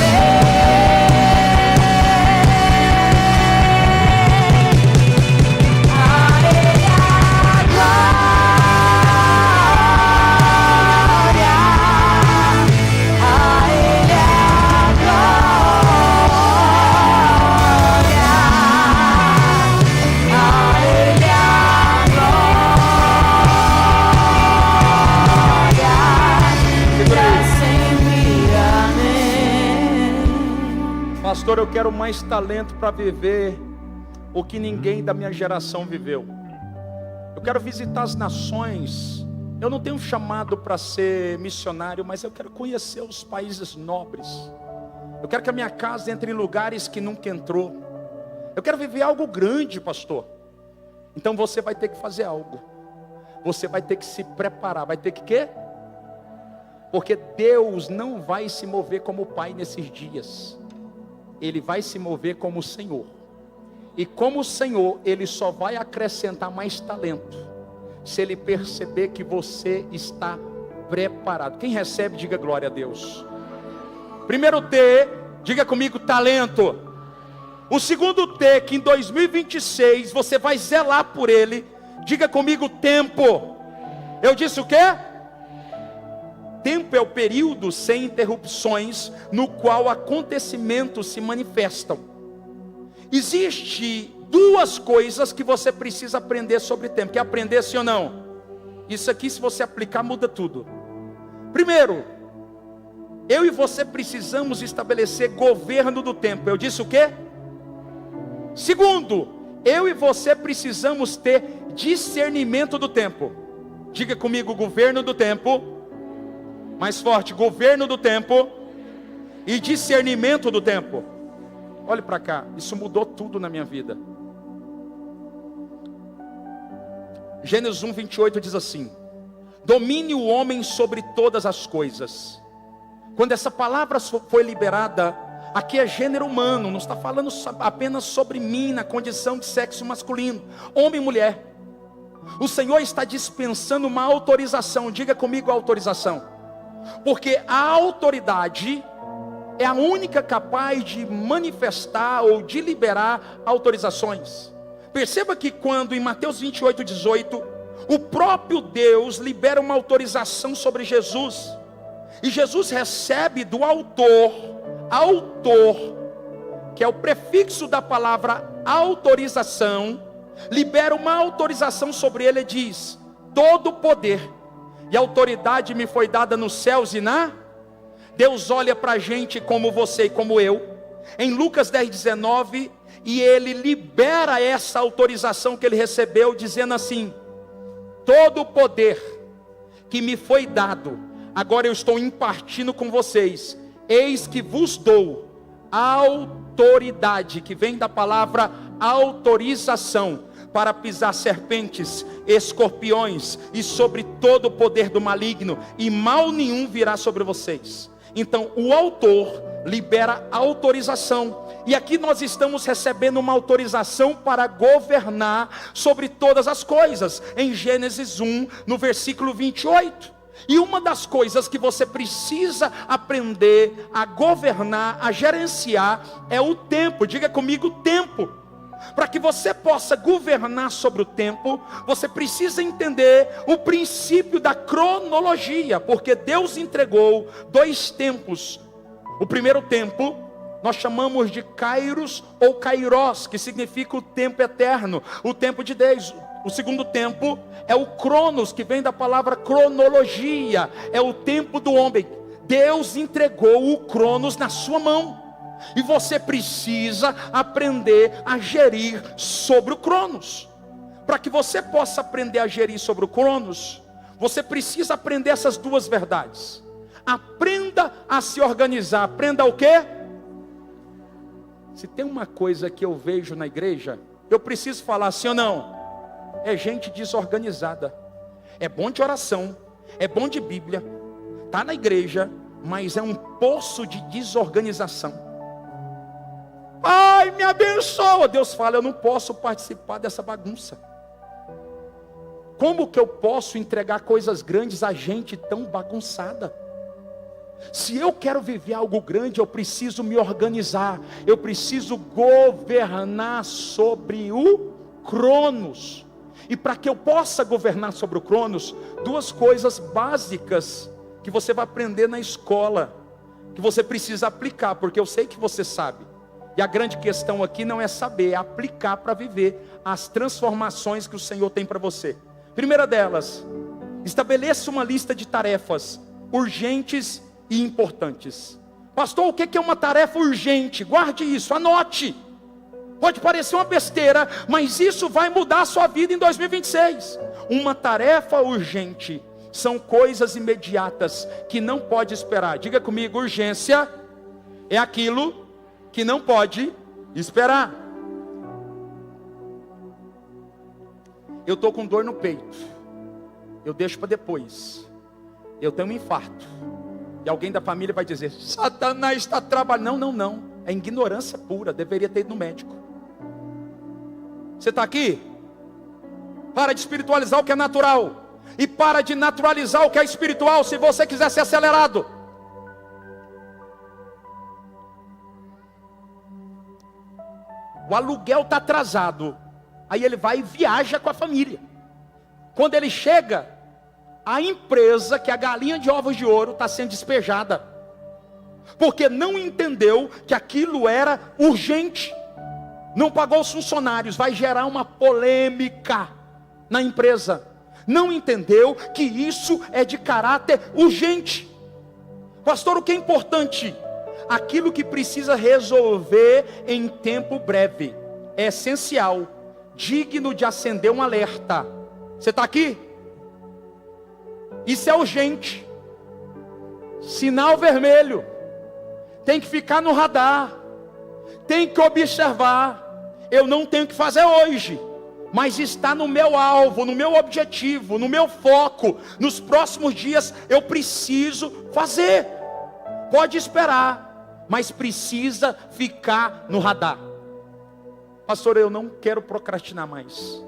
Pastor, eu quero mais talento para viver o que ninguém da minha geração viveu. Eu quero visitar as nações. Eu não tenho chamado para ser missionário, mas eu quero conhecer os países nobres. Eu quero que a minha casa entre em lugares que nunca entrou. Eu quero viver algo grande, pastor. Então você vai ter que fazer algo. Você vai ter que se preparar. Vai ter que quê? Porque Deus não vai se mover como o Pai nesses dias. Ele vai se mover como o Senhor. E como o Senhor, Ele só vai acrescentar mais talento se Ele perceber que você está preparado. Quem recebe, diga glória a Deus. Primeiro T, diga comigo, talento. O segundo T, que em 2026 você vai zelar por ele, diga comigo, tempo. Eu disse o quê? tempo é o período sem interrupções no qual acontecimentos se manifestam. Existe duas coisas que você precisa aprender sobre tempo. Quer aprender, sim ou não? Isso aqui, se você aplicar, muda tudo. Primeiro, eu e você precisamos estabelecer governo do tempo. Eu disse o quê? Segundo, eu e você precisamos ter discernimento do tempo. Diga comigo, governo do tempo. Mais forte, governo do tempo e discernimento do tempo. Olhe para cá, isso mudou tudo na minha vida. Gênesis 1:28 diz assim: domine o homem sobre todas as coisas. Quando essa palavra foi liberada, aqui é gênero humano, não está falando apenas sobre mim na condição de sexo masculino, homem e mulher. O Senhor está dispensando uma autorização. Diga comigo, autorização. Porque a autoridade é a única capaz de manifestar ou de liberar autorizações. Perceba que quando em Mateus 28:18, o próprio Deus libera uma autorização sobre Jesus, e Jesus recebe do autor, que é o prefixo da palavra autorização, libera uma autorização sobre ele e diz: todo poder e autoridade me foi dada nos céus e na... Deus olha para a gente como você e como eu, em Lucas 10:19, e ele libera essa autorização que ele recebeu, dizendo assim: todo o poder que me foi dado, agora eu estou impartindo com vocês. Eis que vos dou autoridade, que vem da palavra autorização, para pisar serpentes, escorpiões e sobre todo o poder do maligno, e mal nenhum virá sobre vocês. Então o autor libera autorização, e aqui nós estamos recebendo uma autorização para governar sobre todas as coisas, em Gênesis 1, no versículo 28. E uma das coisas que você precisa aprender a governar, a gerenciar, é o tempo. Diga comigo, tempo. Para que você possa governar sobre o tempo, você precisa entender o princípio da cronologia, porque Deus entregou dois tempos. O primeiro tempo nós chamamos de Kairos ou Kairos, que significa o tempo eterno, o tempo de Deus. O segundo tempo é o Cronos, que vem da palavra cronologia, é o tempo do homem. Deus entregou o Cronos na sua mão, e você precisa aprender a gerir sobre o Cronos. Para que você possa aprender a gerir sobre o Cronos, você precisa aprender essas duas verdades. Aprenda a se organizar. Aprenda o quê? Se tem uma coisa que eu vejo na igreja, eu preciso falar sim ou não, é gente desorganizada. É bom de oração, é bom de Bíblia, está na igreja, mas é um poço de desorganização. Ai, me abençoa. Deus fala: eu não posso participar dessa bagunça. Como que eu posso entregar coisas grandes a gente tão bagunçada? Se eu quero viver algo grande, eu preciso me organizar, eu preciso governar sobre o Cronos. E para que eu possa governar sobre o Cronos, duas coisas básicas que você vai aprender na escola, que você precisa aplicar, porque eu sei que você sabe. E a grande questão aqui não é saber, é aplicar para viver as transformações que o Senhor tem para você. Primeira delas, estabeleça uma lista de tarefas urgentes e importantes. Pastor, o que é uma tarefa urgente? Guarde isso, anote. Pode parecer uma besteira, mas isso vai mudar a sua vida em 2026. Uma tarefa urgente são coisas imediatas que não pode esperar. Diga comigo, urgência é aquilo que não pode esperar. Eu estou com dor no peito, eu deixo para depois. Eu tenho um infarto, e alguém da família vai dizer: Satanás está trabalhando. Não, é ignorância pura, deveria ter ido no médico. Você está aqui? Para de espiritualizar o que é natural, e para de naturalizar o que é espiritual, se você quiser ser acelerado. O aluguel está atrasado, aí ele vai e viaja com a família. Quando ele chega, a empresa, que é a galinha de ovos de ouro, está sendo despejada, porque não entendeu que aquilo era urgente, não pagou os funcionários, vai gerar uma polêmica na empresa, não entendeu que isso é de caráter urgente. Pastor, o que é importante? Aquilo que precisa resolver em tempo breve, é essencial, digno de acender um alerta. Você está aqui? Isso é urgente, sinal vermelho, tem que ficar no radar, tem que observar. Eu não tenho que fazer hoje, mas está no meu alvo, no meu objetivo, no meu foco. Nos próximos dias eu preciso fazer. Pode esperar, mas precisa ficar no radar. Pastor, eu não quero procrastinar mais,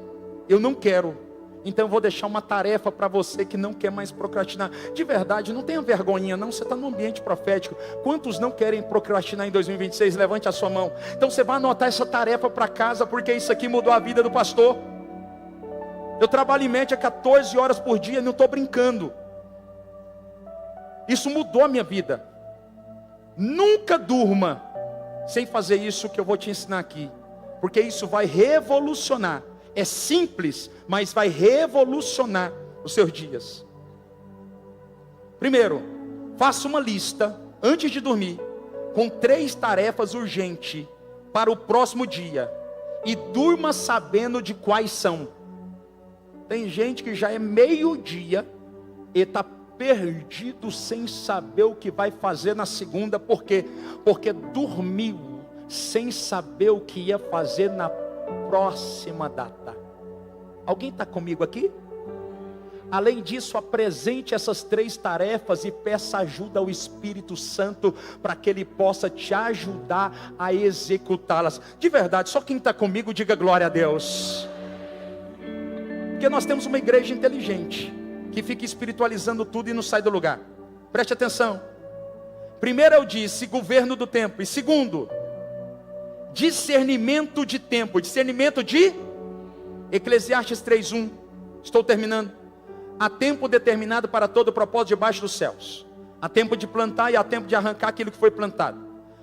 eu não quero. Então eu vou deixar uma tarefa para você que não quer mais procrastinar. De verdade, não tenha vergonha não, você está no ambiente profético. Quantos não querem procrastinar em 2026? Levante a sua mão. Então você vai anotar essa tarefa para casa, porque isso aqui mudou a vida do pastor. Eu trabalho em média 14 horas por dia, não estou brincando. Isso mudou a minha vida. Nunca durma sem fazer isso que eu vou te ensinar aqui, porque isso vai revolucionar. É simples, mas vai revolucionar os seus dias. Primeiro, faça uma lista antes de dormir com 3 tarefas urgentes para o próximo dia, e durma sabendo de quais são. Tem gente que já é meio-dia e está perdido sem saber o que vai fazer na segunda. Por quê? Porque dormiu sem saber o que ia fazer na próxima data. Alguém está comigo aqui? Além disso, apresente essas 3 tarefas e peça ajuda ao Espírito Santo para que Ele possa te ajudar a executá-las. De verdade, só quem está comigo diga glória a Deus. Porque nós temos uma igreja inteligente, que fica espiritualizando tudo e não sai do lugar. Preste atenção. Primeiro eu disse, governo do tempo. E segundo, discernimento de tempo. Discernimento de Eclesiastes 3:1. Estou terminando. Há tempo determinado para todo propósito debaixo dos céus. Há tempo de plantar e há tempo de arrancar aquilo que foi plantado.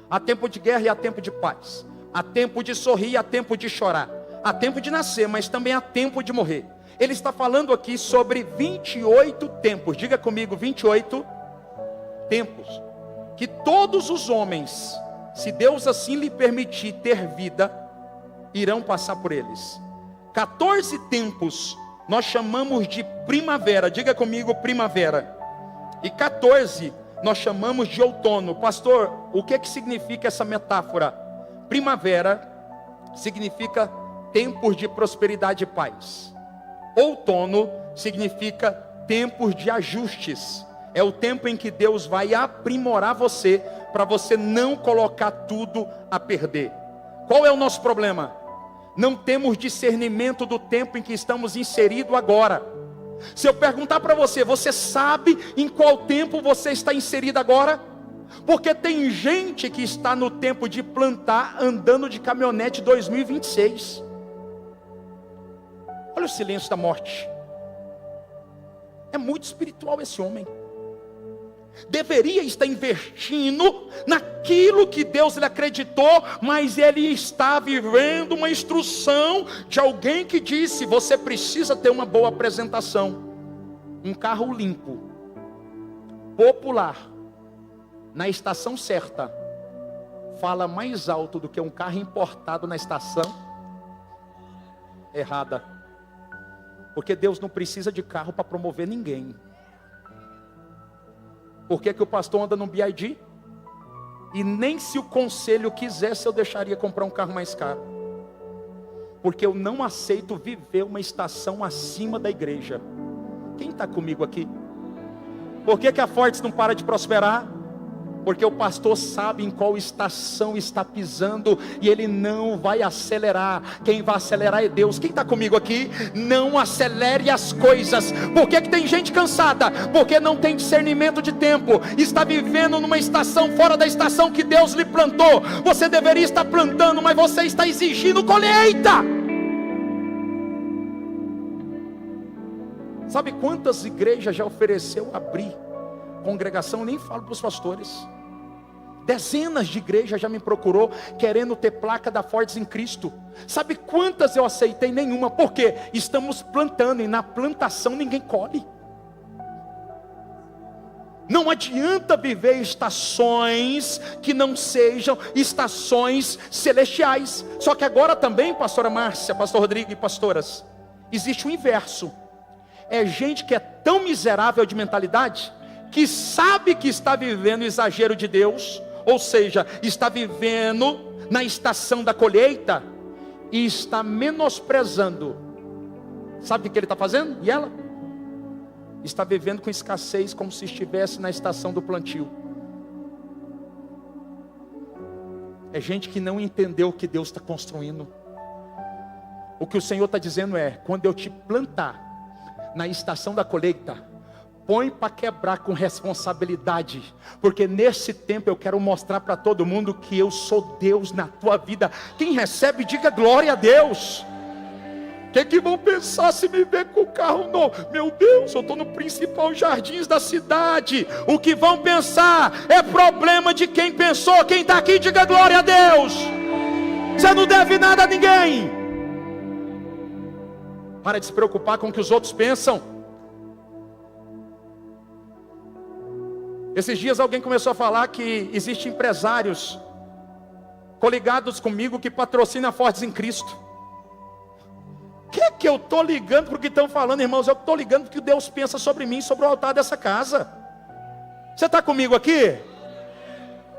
Há tempo de guerra e há tempo de paz. Há tempo de sorrir e há tempo de chorar. Há tempo de nascer, mas também há tempo de morrer. Ele está falando aqui sobre 28 tempos. Diga comigo, 28 tempos. Que todos os homens, se Deus assim lhe permitir ter vida, irão passar por eles. 14 tempos nós chamamos de primavera. Diga comigo, primavera. E 14 nós chamamos de outono. Pastor, o que significa essa metáfora? Primavera significa tempos de prosperidade e paz. Outono significa tempos de ajustes. É o tempo em que Deus vai aprimorar você, para você não colocar tudo a perder. Qual é o nosso problema? Não temos discernimento do tempo em que estamos inseridos agora. Se eu perguntar para você, você sabe em qual tempo você está inserido agora? Porque tem gente que está no tempo de plantar, andando de caminhonete 2026. Olha o silêncio da morte. É muito espiritual esse homem. Deveria estar investindo naquilo que Deus lhe acreditou, mas ele está vivendo uma instrução de alguém que disse: você precisa ter uma boa apresentação. Um carro limpo, popular, na estação certa, fala mais alto do que um carro importado na estação errada. Porque Deus não precisa de carro para promover ninguém. Por que o pastor anda no BID? E nem se o conselho quisesse eu deixaria comprar um carro mais caro. Porque eu não aceito viver uma estação acima da igreja. Quem está comigo aqui? Por que a Fortes não para de prosperar? Porque o pastor sabe em qual estação está pisando, e ele não vai acelerar. Quem vai acelerar é Deus. Quem está comigo aqui? Não acelere as coisas. Por que tem gente cansada? Porque não tem discernimento de tempo. Está vivendo numa estação fora da estação que Deus lhe plantou. Você deveria estar plantando, mas você está exigindo colheita. Sabe quantas igrejas já ofereceu abrir congregação? Nem falo para os pastores. Dezenas de igrejas já me procurou querendo ter placa da Fortes em Cristo. Sabe quantas eu aceitei? Nenhuma. Por quê? Estamos plantando e na plantação ninguém colhe. Não adianta viver estações que não sejam estações celestiais. Só que agora também, pastora Márcia, pastor Rodrigo e pastoras, existe o inverso. É gente que é tão miserável de mentalidade, que sabe que está vivendo o exagero de Deus, ou seja, está vivendo na estação da colheita, e está menosprezando. Sabe o que ele está fazendo? E ela? Está vivendo com escassez, como se estivesse na estação do plantio. É gente que não entendeu o que Deus está construindo. O que o Senhor está dizendo é: quando eu te plantar na estação da colheita, põe para quebrar com responsabilidade, porque nesse tempo eu quero mostrar para todo mundo que eu sou Deus na tua vida. Quem recebe, diga glória a Deus. O que vão pensar se me ver com o carro novo? Meu Deus, eu estou no principal jardins da cidade. O que vão pensar é problema de quem pensou. Quem está aqui, diga glória a Deus. Você não deve nada a ninguém. Para de se preocupar com o que os outros pensam. Esses dias alguém começou a falar que existem empresários coligados comigo que patrocinam Fortes em Cristo. Que eu estou ligando para o que estão falando, irmãos? Eu estou ligando porque Deus pensa sobre mim, sobre o altar dessa casa. Você está comigo aqui?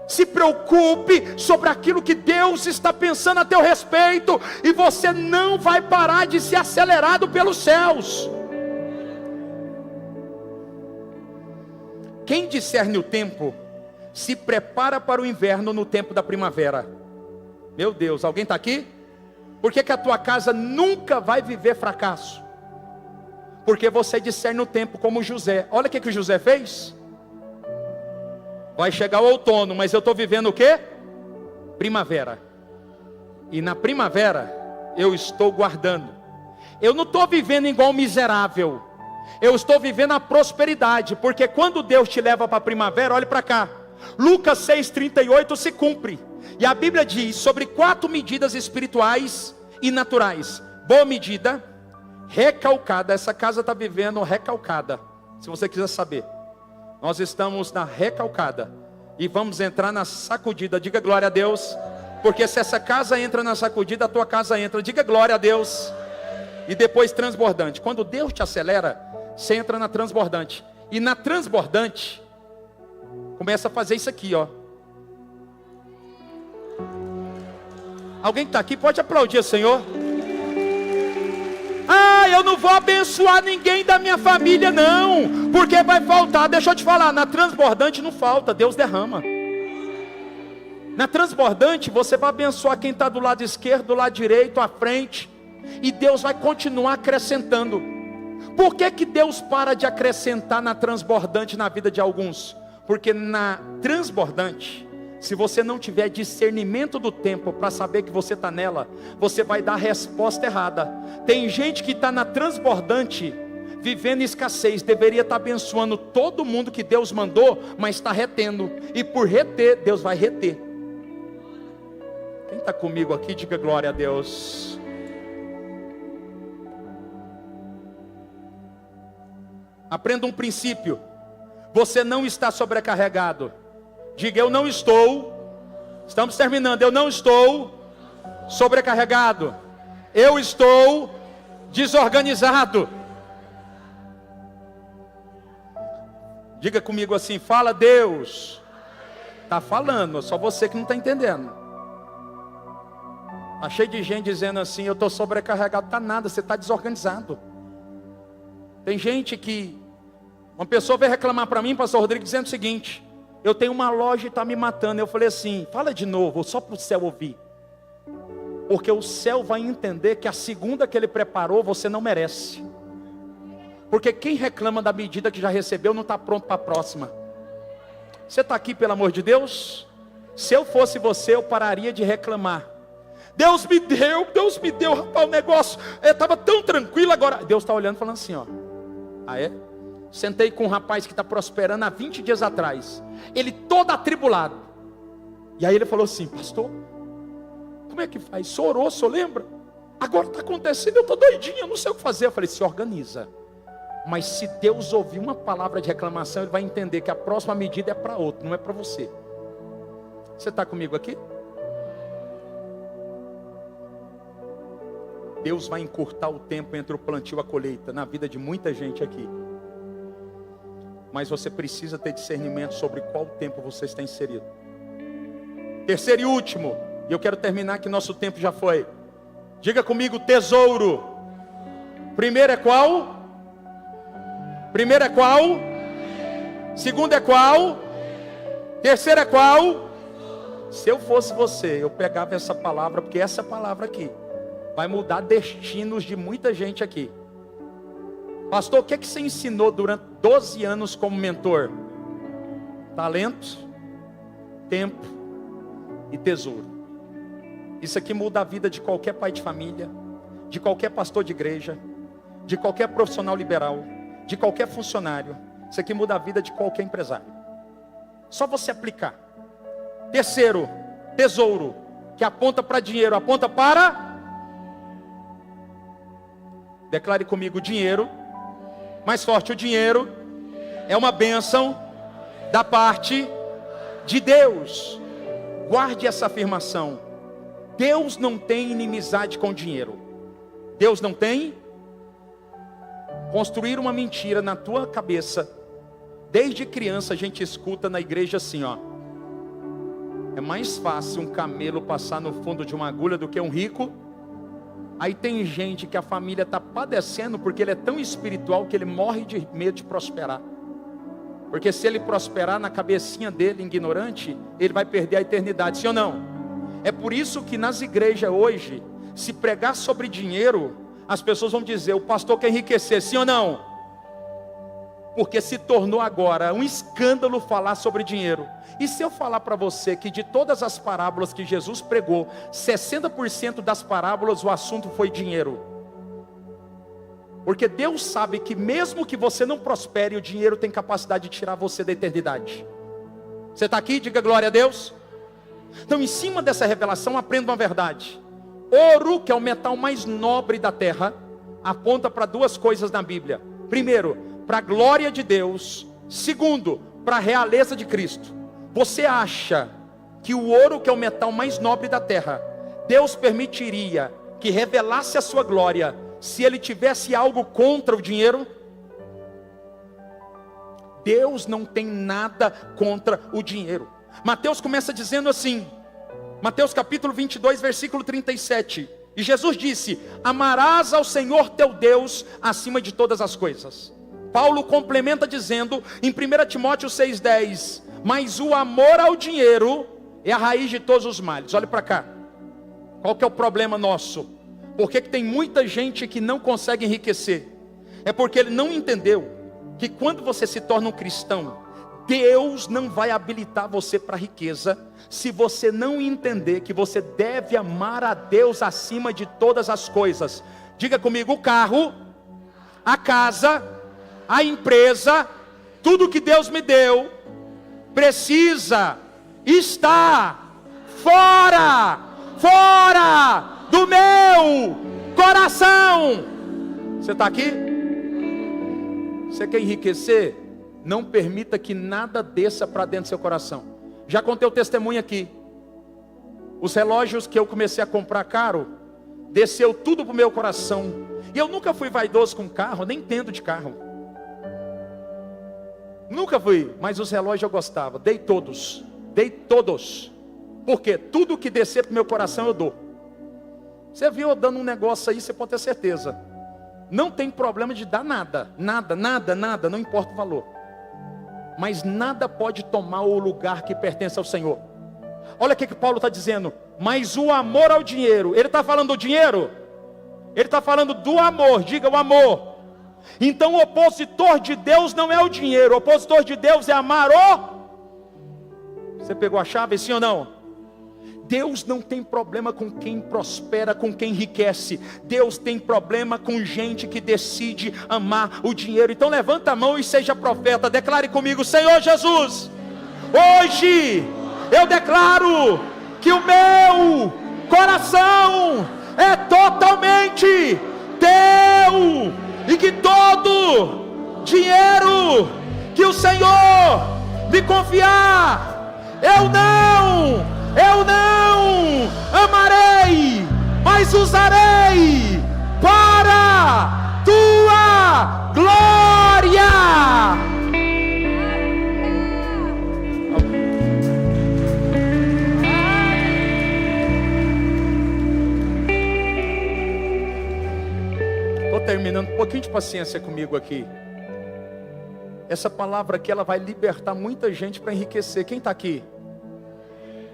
Se preocupe sobre aquilo que Deus está pensando a teu respeito, e você não vai parar de ser acelerado pelos céus. Quem discerne o tempo, se prepara para o inverno no tempo da primavera. Meu Deus, alguém está aqui? Por que a tua casa nunca vai viver fracasso? Porque você discerne o tempo, como José. Olha o que o José fez. Vai chegar o outono, mas eu estou vivendo o quê? Primavera. E na primavera eu estou guardando. Eu não estou vivendo igual um miserável. Eu estou vivendo a prosperidade. Porque quando Deus te leva para a primavera, olhe para cá, Lucas 6,38 se cumpre. E a Bíblia diz sobre 4 medidas espirituais e naturais. Boa medida, recalcada. Essa casa está vivendo recalcada. Se você quiser saber, nós estamos na recalcada e vamos entrar na sacudida. Diga glória a Deus. Porque se essa casa entra na sacudida, a tua casa entra. Diga glória a Deus. E depois transbordante. Quando Deus te acelera, você entra na transbordante. E na transbordante, começa a fazer isso aqui, ó. Alguém que está aqui pode aplaudir o Senhor. Ah, eu não vou abençoar ninguém da minha família não, porque vai faltar. Deixa eu te falar, na transbordante não falta, Deus derrama. Na transbordante você vai abençoar quem está do lado esquerdo, do lado direito, à frente, e Deus vai continuar acrescentando. Por que Deus para de acrescentar na transbordante na vida de alguns? Porque na transbordante, se você não tiver discernimento do tempo para saber que você está nela, você vai dar a resposta errada. Tem gente que está na transbordante, vivendo escassez, deveria estar abençoando todo mundo que Deus mandou, mas está retendo. E por reter, Deus vai reter. Quem está comigo aqui, diga glória a Deus. Aprenda um princípio. Você não está sobrecarregado. Diga, eu não estou. Estamos terminando. Eu não estou sobrecarregado. Eu estou desorganizado. Diga comigo assim, fala Deus. Está falando, só você que não está entendendo. Está cheio de gente dizendo assim, eu estou sobrecarregado. Está nada, você está desorganizado. Tem gente que, uma pessoa veio reclamar para mim, pastor Rodrigo, dizendo o seguinte: eu tenho uma loja e está me matando. Eu falei assim, fala de novo, só para o céu ouvir. Porque o céu vai entender que a segunda que ele preparou, você não merece. Porque quem reclama da medida que já recebeu, não está pronto para a próxima. Você está aqui pelo amor de Deus? Se eu fosse você, eu pararia de reclamar. Deus me deu, rapaz, o negócio estava tão tranquilo agora. Deus está olhando e falando assim, ó. Ah, é? Sentei com um rapaz que está prosperando há 20 dias atrás. Ele todo atribulado. E aí ele falou assim: pastor, como é que faz? O senhor orou, o senhor lembra? Agora está acontecendo, eu estou doidinho, eu não sei o que fazer. Eu falei: se organiza. Mas se Deus ouvir uma palavra de reclamação, Ele vai entender que a próxima medida é para outro, não é para você. Você está comigo aqui? Deus vai encurtar o tempo entre o plantio e a colheita na vida de muita gente aqui. Mas você precisa ter discernimento sobre qual tempo você está inserido. Terceiro e último, e eu quero terminar que nosso tempo já foi. Diga comigo: tesouro. Primeiro é qual? Primeiro é qual? Segundo é qual? Terceiro é qual? Se eu fosse você, eu pegava essa palavra, porque essa palavra aqui vai mudar destinos de muita gente aqui. Pastor, o que você ensinou durante 12 anos como mentor? Talento, tempo e tesouro. Isso aqui muda a vida de qualquer pai de família, de qualquer pastor de igreja, de qualquer profissional liberal, de qualquer funcionário. Isso aqui muda a vida de qualquer empresário. Só você aplicar. Terceiro, tesouro, que aponta para dinheiro, aponta para... Declare comigo: dinheiro. Mais forte: o dinheiro é uma bênção da parte de Deus. Guarde essa afirmação. Deus não tem inimizade com dinheiro. Deus não tem. Construir uma mentira na tua cabeça. Desde criança a gente escuta na igreja assim, ó: é mais fácil um camelo passar no fundo de uma agulha do que um rico. Aí tem gente que a família está padecendo porque ele é tão espiritual que ele morre de medo de prosperar. Porque se ele prosperar na cabecinha dele, ignorante, ele vai perder a eternidade, sim ou não? É por isso que nas igrejas hoje, se pregar sobre dinheiro, as pessoas vão dizer: o pastor quer enriquecer, sim ou não? Porque se tornou agora um escândalo falar sobre dinheiro. E se eu falar para você que de todas as parábolas que Jesus pregou, 60% das parábolas o assunto foi dinheiro? Porque Deus sabe que mesmo que você não prospere, o dinheiro tem capacidade de tirar você da eternidade. Você está aqui? Diga glória a Deus. Então, em cima dessa revelação, aprenda uma verdade. Ouro, que é o metal mais nobre da terra, aponta para duas coisas na Bíblia. Primeiro, para a glória de Deus. Segundo, para a realeza de Cristo. Você acha que o ouro, que é o metal mais nobre da terra, Deus permitiria que revelasse a sua glória se ele tivesse algo contra o dinheiro? Deus não tem nada contra o dinheiro. Mateus começa dizendo assim, Mateus capítulo 22, versículo 37. E Jesus disse: amarás ao Senhor teu Deus acima de todas as coisas. Paulo complementa dizendo em 1 Timóteo 6,10: mas o amor ao dinheiro é a raiz de todos os males. Olha para cá. Qual que é o problema nosso? Por que tem muita gente que não consegue enriquecer? É porque ele não entendeu que quando você se torna um cristão, Deus não vai habilitar você para a riqueza, se você não entender que você deve amar a Deus acima de todas as coisas. Diga comigo: o carro, a casa, a empresa, tudo que Deus me deu, precisa estar fora do meu coração. Você está aqui? Você quer enriquecer? Não permita que nada desça para dentro do seu coração. Já contei o testemunho aqui. Os relógios que eu comecei a comprar caro, desceu tudo para o meu coração. E eu nunca fui vaidoso com carro, nem entendo de carro. Nunca fui, mas os relógios eu gostava. Dei todos. Porque tudo que descer para o meu coração eu dou. Você viu eu dando um negócio aí, você pode ter certeza. Não tem problema de dar nada, não importa o valor. Mas nada pode tomar o lugar que pertence ao Senhor. Olha o que Paulo está dizendo. Mas o amor ao dinheiro. Ele está falando do dinheiro? Ele está falando do amor. Diga o amor. Então o opositor de Deus não é o dinheiro. O opositor de Deus é amar o... Você pegou a chave, sim ou não? Deus não tem problema com quem prospera, com quem enriquece. Deus tem problema com gente que decide amar o dinheiro. Então levanta a mão e seja profeta. Declare comigo: Senhor Jesus, hoje eu declaro que o meu coração é totalmente teu, e que todo dinheiro que o Senhor me confiar, eu não amarei, mas usarei para tua glória. Estou terminando, um pouquinho de paciência comigo aqui. Essa palavra aqui, ela vai libertar muita gente para enriquecer. Quem está aqui?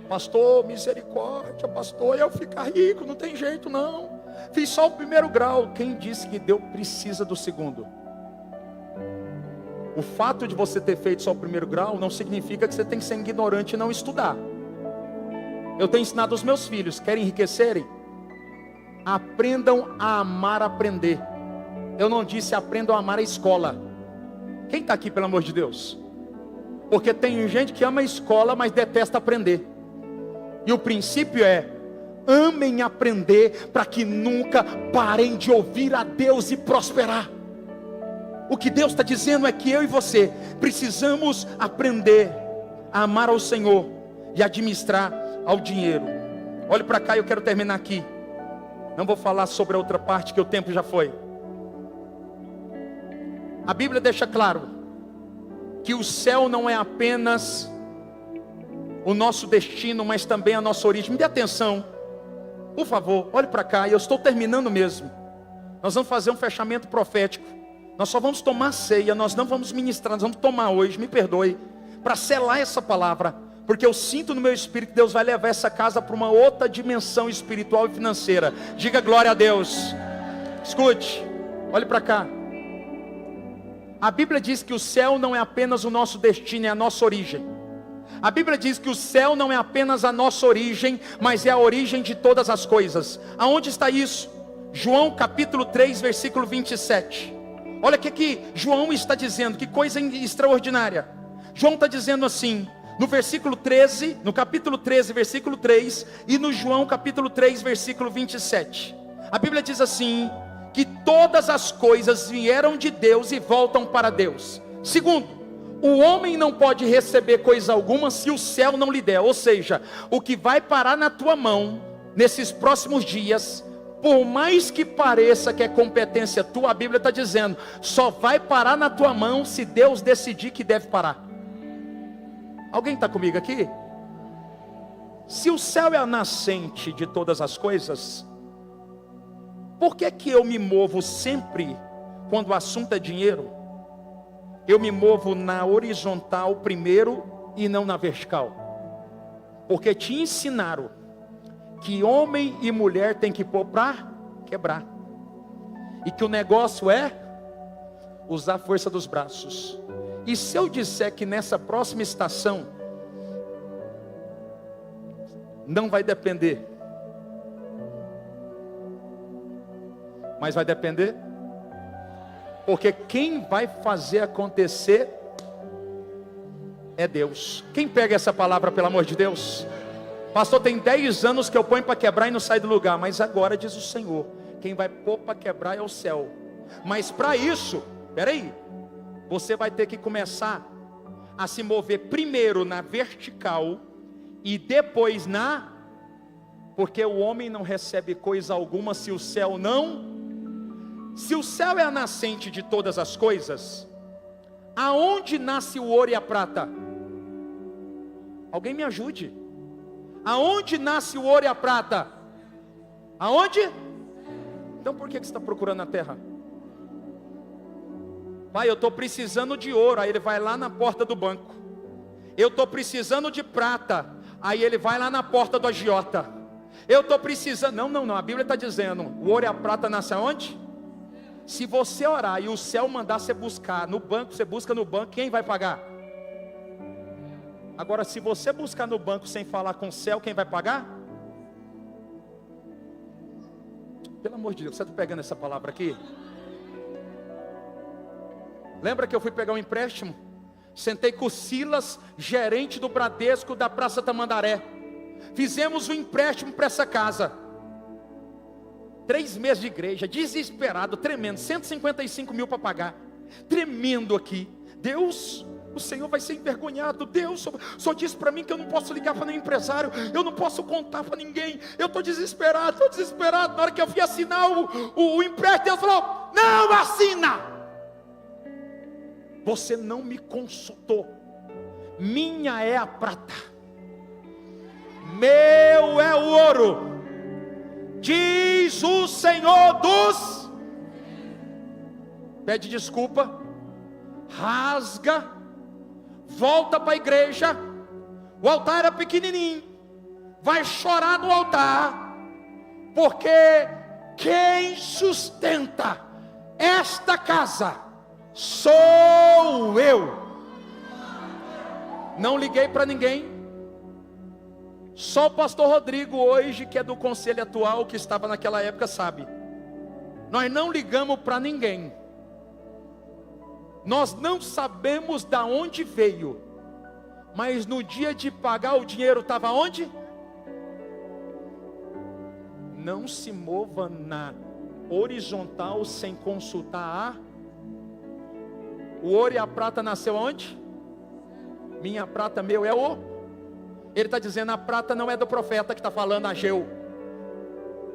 Pastor, misericórdia, pastor, eu ficar rico, não tem jeito não. Fiz só o primeiro grau. Quem disse que Deus precisa do segundo? O fato de você ter feito só o primeiro grau não significa que você tem que ser ignorante e não estudar. Eu tenho ensinado aos meus filhos: querem enriquecerem? Aprendam a amar aprender. Eu não disse aprendam a amar a escola. Quem está aqui, pelo amor de Deus? Porque tem gente que ama a escola, mas detesta aprender. E o princípio é: amem aprender, para que nunca parem de ouvir a Deus e prosperar. O que Deus está dizendo é que eu e você precisamos aprender a amar ao Senhor e administrar ao dinheiro. Olhe para cá, eu quero terminar aqui. Não vou falar sobre a outra parte, que o tempo já foi. A Bíblia deixa claro que o céu não é apenas o nosso destino, mas também a nossa origem. Me dê atenção, por favor, olhe para cá, e eu estou terminando mesmo. Nós vamos fazer um fechamento profético. Nós só vamos tomar ceia, nós não vamos ministrar, nós vamos tomar hoje, me perdoe, para selar essa palavra, porque eu sinto no meu espírito que Deus vai levar essa casa para uma outra dimensão espiritual e financeira. Diga glória a Deus. Escute, olhe para cá. A Bíblia diz que o céu não é apenas o nosso destino, é a nossa origem. A Bíblia diz que o céu não é apenas a nossa origem, mas é a origem de todas as coisas. Aonde está isso? João capítulo 3, versículo 27. Olha o que João está dizendo, que coisa extraordinária. João está dizendo assim, no versículo 13, no capítulo 13, versículo 3, e no João capítulo 3, versículo 27. A Bíblia diz assim, que todas as coisas vieram de Deus e voltam para Deus. Segundo, o homem não pode receber coisa alguma se o céu não lhe der. Ou seja, o que vai parar na tua mão nesses próximos dias, por mais que pareça que é competência tua, a Bíblia está dizendo, só vai parar na tua mão se Deus decidir que deve parar. Alguém está comigo aqui? Se o céu é a nascente de todas as coisas, por que que eu me movo sempre, quando o assunto é dinheiro, eu me movo na horizontal primeiro e não na vertical? Porque te ensinaram que homem e mulher tem que pôr para quebrar, e que o negócio é usar a força dos braços. E se eu disser que nessa próxima estação não vai depender, mas vai depender, porque quem vai fazer acontecer é Deus. Quem pega essa palavra, pelo amor de Deus? Pastor, tem 10 anos que eu ponho para quebrar e não sai do lugar, mas agora diz o Senhor, quem vai pôr para quebrar é o céu. Mas para isso, peraí, você vai ter que começar a se mover primeiro na vertical e depois porque o homem não recebe coisa alguma se o céu não. Se o céu é a nascente de todas as coisas, aonde nasce o ouro e a prata? Alguém me ajude. Aonde nasce o ouro e a prata? Aonde? Então por que você está procurando na terra? Pai, eu estou precisando de ouro. Aí ele vai lá na porta do banco. Eu estou precisando de prata. Aí ele vai lá na porta do agiota. Eu estou precisando. Não, a Bíblia está dizendo, o ouro e a prata nascem aonde? Se você orar e o céu mandar você buscar no banco, você busca no banco, quem vai pagar? Agora, se você buscar no banco sem falar com o céu, quem vai pagar? Pelo amor de Deus, você está pegando essa palavra aqui? Lembra que eu fui pegar um empréstimo? Sentei com o Silas, gerente do Bradesco da Praça Tamandaré. Fizemos um empréstimo para essa casa. 3 meses de igreja, desesperado, tremendo, 155 mil para pagar. Tremendo aqui. Deus, o Senhor vai ser envergonhado. Deus só disse para mim que eu não posso ligar para nenhum empresário, eu não posso contar para ninguém. Eu estou desesperado, Na hora que eu fui assinar o empréstimo, Deus falou: não assina. Você não me consultou. Minha é a prata, meu é o ouro, diz o Senhor dos. Pede desculpa, rasga, volta para a igreja. O altar era pequenininho, vai chorar no altar, porque quem sustenta esta casa sou eu. Não liguei para ninguém. Só o pastor Rodrigo hoje, que é do conselho atual, que estava naquela época, sabe. Nós não ligamos para ninguém. Nós não sabemos da onde veio, mas no dia de pagar o dinheiro estava onde? Não se mova na horizontal sem consultar o ouro e a prata nasceu onde? Minha prata, meu é o. Ele está dizendo: a prata não é do profeta que está falando, Ageu.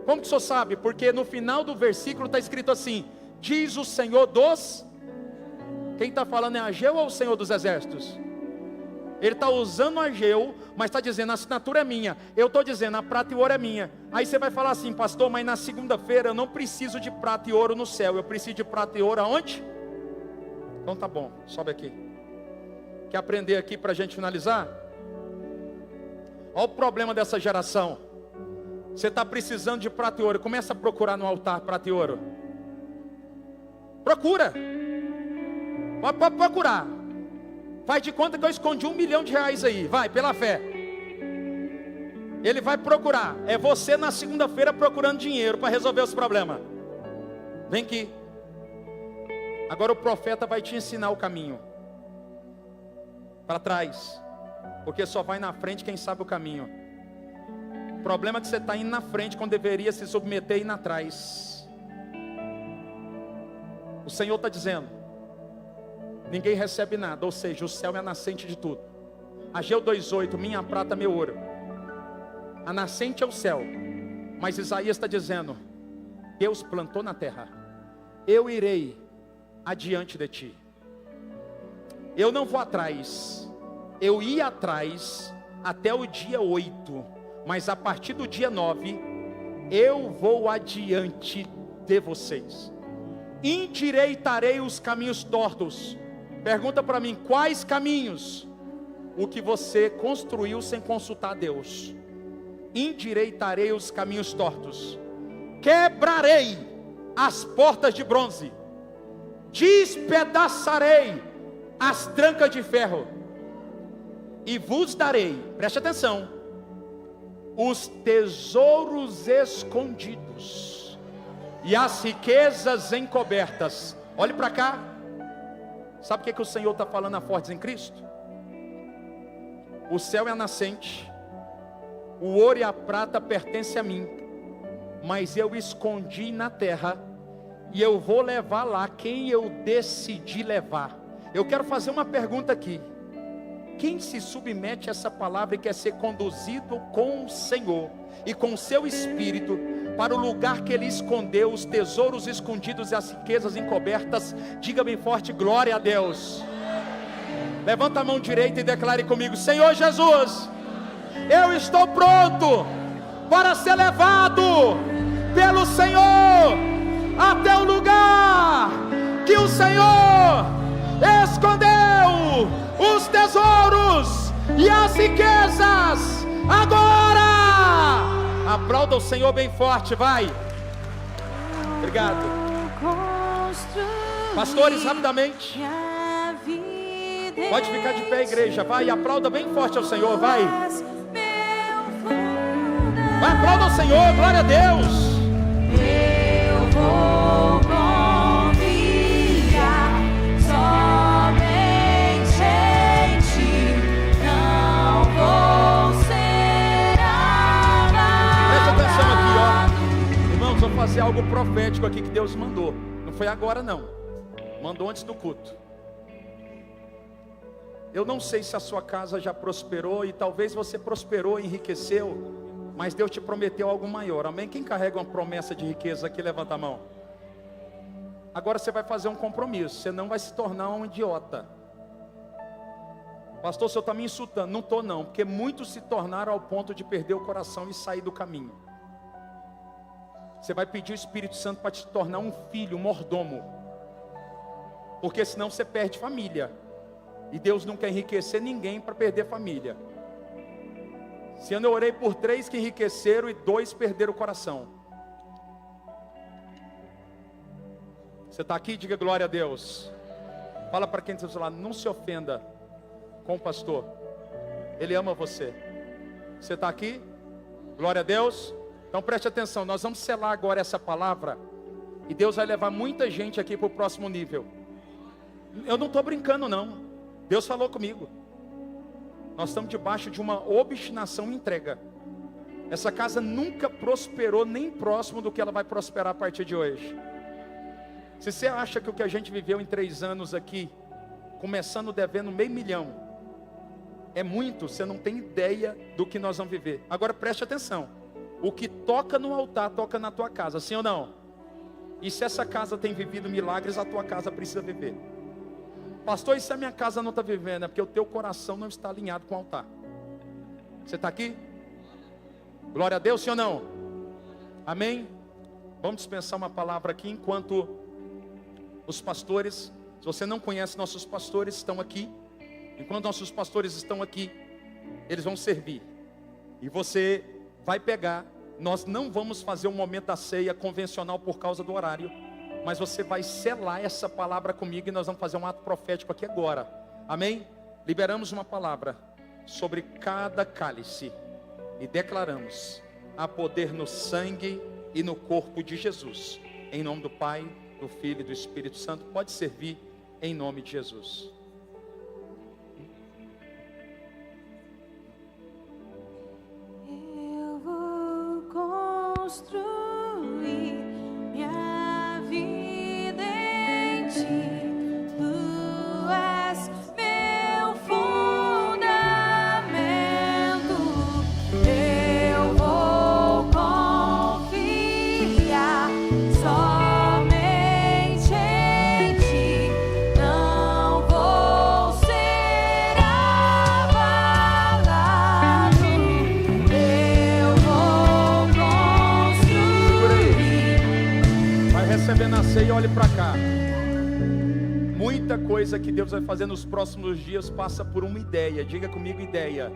Como que o senhor sabe? Porque no final do versículo está escrito assim: diz o Senhor dos. Quem está falando é Ageu ou o Senhor dos exércitos? Ele está usando Ageu, mas está dizendo: a assinatura é minha. Eu estou dizendo: a prata e o ouro é minha. Aí você vai falar assim: pastor, mas na segunda-feira eu não preciso de prata e ouro no céu, eu preciso de prata e ouro aonde? Então tá bom, sobe aqui. Quer aprender aqui para a gente finalizar? Olha o problema dessa geração. Você está precisando de prata e ouro, começa a procurar no altar prata e ouro. Procura. Pode procurar. Faz de conta que eu escondi R$1 milhão aí, vai, pela fé. Ele vai procurar. É você na segunda-feira procurando dinheiro para resolver os problemas. Vem aqui. Agora o profeta vai te ensinar o caminho. Para trás. Porque só vai na frente quem sabe o caminho. O problema é que você está indo na frente quando deveria se submeter e ir atrás. O Senhor está dizendo: ninguém recebe nada, ou seja, o céu é a nascente de tudo. Ageu 2:8, minha prata, meu ouro. A nascente é o céu. Mas Isaías está dizendo: Deus plantou na terra, eu irei adiante de ti. Eu não vou atrás. Eu ia atrás até o dia 8, mas a partir do dia 9 eu vou adiante de vocês. Endireitarei os caminhos tortos. Pergunta para mim: quais caminhos? O que você construiu sem consultar Deus. Endireitarei os caminhos tortos. Quebrarei as portas de bronze. Despedaçarei as trancas de ferro. E vos darei, preste atenção, os tesouros escondidos e as riquezas encobertas. Olhe para cá. Sabe o que o Senhor está falando a Fortes em Cristo? O céu é a nascente, o ouro e a prata pertencem a mim, mas eu escondi na terra, e eu vou levar lá quem eu decidi levar. Eu quero fazer uma pergunta aqui: quem se submete a essa palavra e quer ser conduzido com o Senhor e com o seu Espírito para o lugar que Ele escondeu, os tesouros escondidos e as riquezas encobertas? Diga bem forte: glória a Deus. Levanta a mão direita e declare comigo: Senhor Jesus, eu estou pronto para ser levado pelo Senhor até o lugar que o Senhor escondeu os tesouros e as riquezas. Agora aplauda o Senhor bem forte, vai. Obrigado. Pastores, rapidamente. Pode ficar de pé, igreja, vai, aplauda bem forte ao Senhor, vai. Vai, aplauda ao Senhor, glória a Deus. vou confiar somente em ti, não vou ser Presta atenção aqui, ó. abalado. Irmãos, vamos fazer algo profético aqui que Deus mandou. Não foi agora não. Mandou antes do culto. Eu não sei se a sua casa já prosperou, e talvez você prosperou, enriqueceu, mas Deus te prometeu algo maior. Amém? Quem carrega uma promessa de riqueza aqui, levanta a mão. Agora você vai fazer um compromisso. Você não vai se tornar um idiota. Pastor, o senhor está me insultando. Não estou não, porque muitos se tornaram ao ponto de perder o coração e sair do caminho. Você vai pedir o Espírito Santo para te tornar um filho, um mordomo, porque senão você perde família, e Deus não quer enriquecer ninguém para perder família. Esse ano eu orei por 3 que enriqueceram e 2 perderam o coração. Você está aqui? Diga glória a Deus. Fala para quem está do seu lado, não se ofenda com o pastor, ele ama você. Você está aqui? Glória a Deus. Então preste atenção, nós vamos selar agora essa palavra, e Deus vai levar muita gente aqui para o próximo nível. Eu não estou brincando não, Deus falou comigo. Nós estamos debaixo de uma obstinação e entrega. Essa casa nunca prosperou nem próximo do que ela vai prosperar a partir de hoje. Se você acha que o que a gente viveu em 3 anos aqui, começando devendo $500 mil, é muito, você não tem ideia do que nós vamos viver. Agora preste atenção, o que toca no altar, toca na tua casa, sim ou não? E se essa casa tem vivido milagres, a tua casa precisa viver. Pastor, e se a minha casa não está vivendo? É porque o teu coração não está alinhado com o altar. Você está aqui? Glória a Deus, sim ou não? Amém? Vamos dispensar uma palavra aqui, enquanto os pastores, se você não conhece, nossos pastores estão aqui. Enquanto nossos pastores estão aqui, eles vão servir, e você vai pegar. Nós não vamos fazer um momento da ceia convencional por causa do horário, mas você vai selar essa palavra comigo, e nós vamos fazer um ato profético aqui agora. Amém? Liberamos uma palavra sobre cada cálice e declaramos: há poder no sangue e no corpo de Jesus. Em nome do Pai, do Filho e do Espírito Santo. Pode servir em nome de Jesus. Eu vou construir minha vida em ti. Tu és meu fundamento. Eu vou confiar somente em ti. Não vou ser abalado. Eu vou construir. Vai recebendo a ceia e olhe para cá. Muita coisa que Deus vai fazer nos próximos dias passa por uma ideia. Diga comigo, ideia.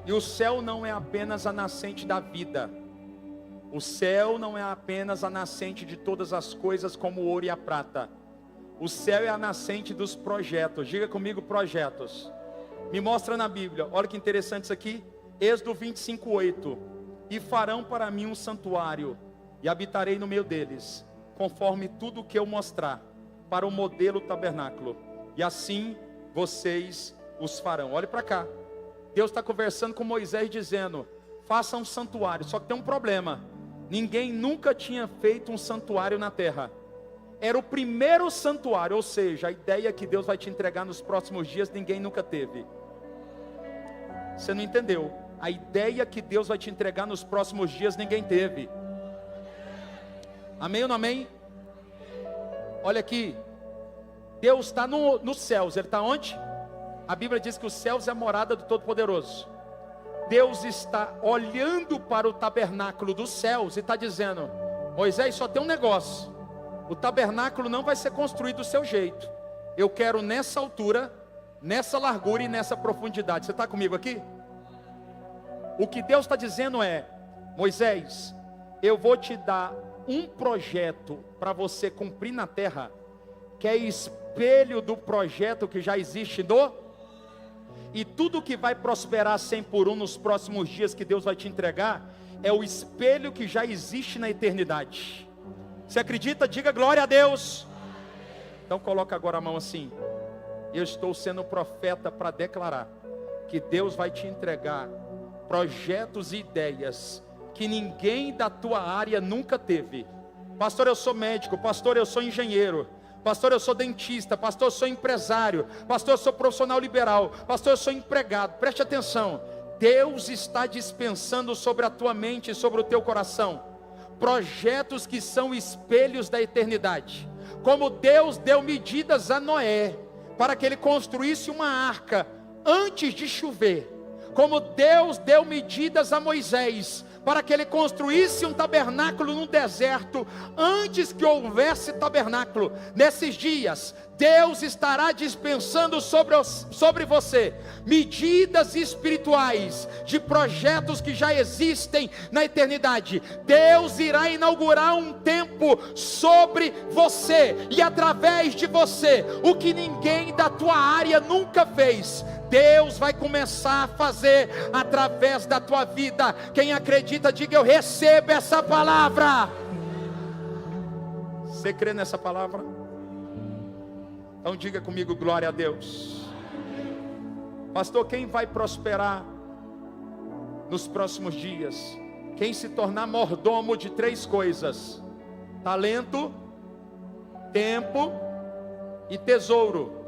E o céu não é apenas a nascente da vida. O céu não é apenas a nascente de todas as coisas como o ouro e a prata. O céu é a nascente dos projetos. Diga comigo, projetos. Me mostra na Bíblia. Olha que interessante isso aqui. Êxodo 25:8. E farão para mim um santuário, e habitarei no meio deles, conforme tudo o que eu mostrar, para o modelo tabernáculo. E assim vocês os farão. Olhe para cá. Deus está conversando com Moisés dizendo: faça um santuário. Só que tem um problema. Ninguém nunca tinha feito um santuário na terra. Era o primeiro santuário. Ou seja, a ideia que Deus vai te entregar nos próximos dias, ninguém nunca teve. Você não entendeu? A ideia que Deus vai te entregar nos próximos dias, ninguém teve. Amém ou não amém? Olha aqui. Deus está nos céus. Ele está onde? A Bíblia diz que os céus é a morada do Todo-Poderoso. Deus está olhando para o tabernáculo dos céus e está dizendo: Moisés, só tem um negócio. O tabernáculo não vai ser construído do seu jeito. Eu quero nessa altura, nessa largura e nessa profundidade. Você está comigo aqui? O que Deus está dizendo é: Moisés, eu vou te dar um projeto para você cumprir na terra, que é espelho do projeto que já existe e tudo que vai prosperar 100 por 1 nos próximos dias que Deus vai te entregar, é o espelho que já existe na eternidade. Você acredita? Diga glória a Deus. Então coloca agora a mão assim. Eu estou sendo profeta para declarar que Deus vai te entregar projetos e ideias que ninguém da tua área nunca teve. Pastor, eu sou médico. Pastor, eu sou engenheiro. Pastor, eu sou dentista. Pastor, eu sou empresário. Pastor, eu sou profissional liberal. Pastor, eu sou empregado. Preste atenção. Deus está dispensando sobre a tua mente e sobre o teu coração projetos que são espelhos da eternidade. Como Deus deu medidas a Noé para que ele construísse uma arca antes de chover. Como Deus deu medidas a Moisés para que ele construísse um tabernáculo no deserto, antes que houvesse tabernáculo. Nesses dias, Deus estará dispensando sobre você medidas espirituais de projetos que já existem na eternidade. Deus irá inaugurar um tempo sobre você, e através de você, o que ninguém da tua área nunca fez, Deus vai começar a fazer através da tua vida. Quem acredita, diga: eu recebo essa palavra. Você crê nessa palavra? Então diga comigo: glória a Deus. Pastor, quem vai prosperar nos próximos dias? Quem se tornar mordomo de 3 coisas: talento, tempo e tesouro.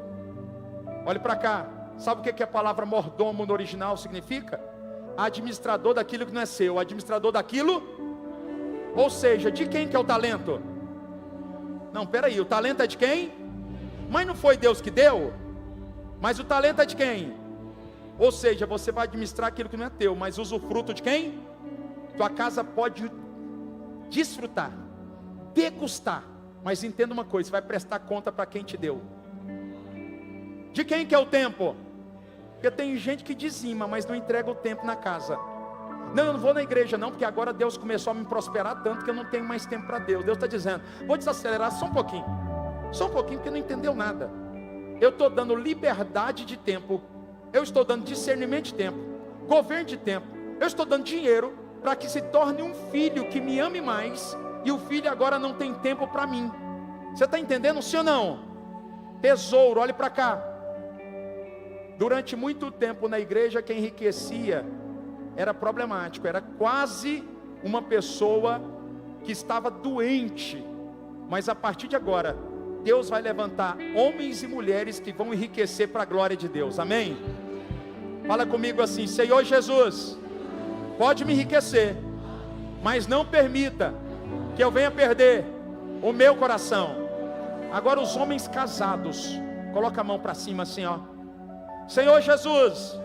Olhe para cá. Sabe o que a palavra mordomo no original significa? Administrador daquilo que não é seu, administrador daquilo. Ou seja, de quem que é o talento? Não, peraí, o talento é de quem? Mas não foi Deus que deu? Mas o talento é de quem? Ou seja, você vai administrar aquilo que não é teu, mas usufruto de quem? Tua casa pode desfrutar, degustar, mas entenda uma coisa: você vai prestar conta para quem te deu. De quem que é o tempo? Porque tem gente que dizima, mas não entrega o tempo na casa. Não, eu não vou na igreja não, porque agora Deus começou a me prosperar tanto que eu não tenho mais tempo para Deus. Deus está dizendo: vou desacelerar só um pouquinho, porque não entendeu nada. Eu estou dando liberdade de tempo, eu estou dando discernimento de tempo, governo de tempo, eu estou dando dinheiro para que se torne um filho que me ame mais, e o filho agora não tem tempo para mim. Você está entendendo, sim ou não? Tesouro, olhe para cá. Durante muito tempo na igreja, quem enriquecia era problemático, era quase uma pessoa que estava doente. Mas a partir de agora, Deus vai levantar homens e mulheres que vão enriquecer para a glória de Deus, amém? Fala comigo assim: Senhor Jesus, pode me enriquecer, mas não permita que eu venha perder o meu coração. Agora os homens casados, coloca a mão para cima assim, ó. Senhor Jesus,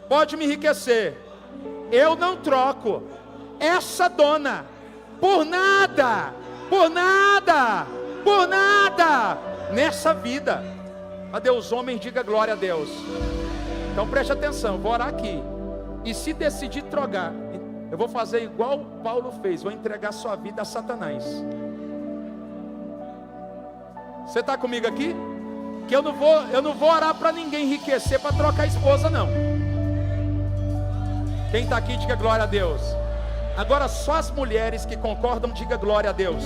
pode me enriquecer, eu não troco essa dona por nada, por nada, por nada nessa vida. Cadê os homens? Diga glória a Deus. Então preste atenção, vou orar aqui. E se decidir trocar, eu vou fazer igual Paulo fez, vou entregar sua vida a Satanás. Você está comigo aqui? Que eu não vou orar para ninguém enriquecer para trocar a esposa, não. Quem está aqui, diga glória a Deus. Agora só as mulheres que concordam, diga glória a Deus.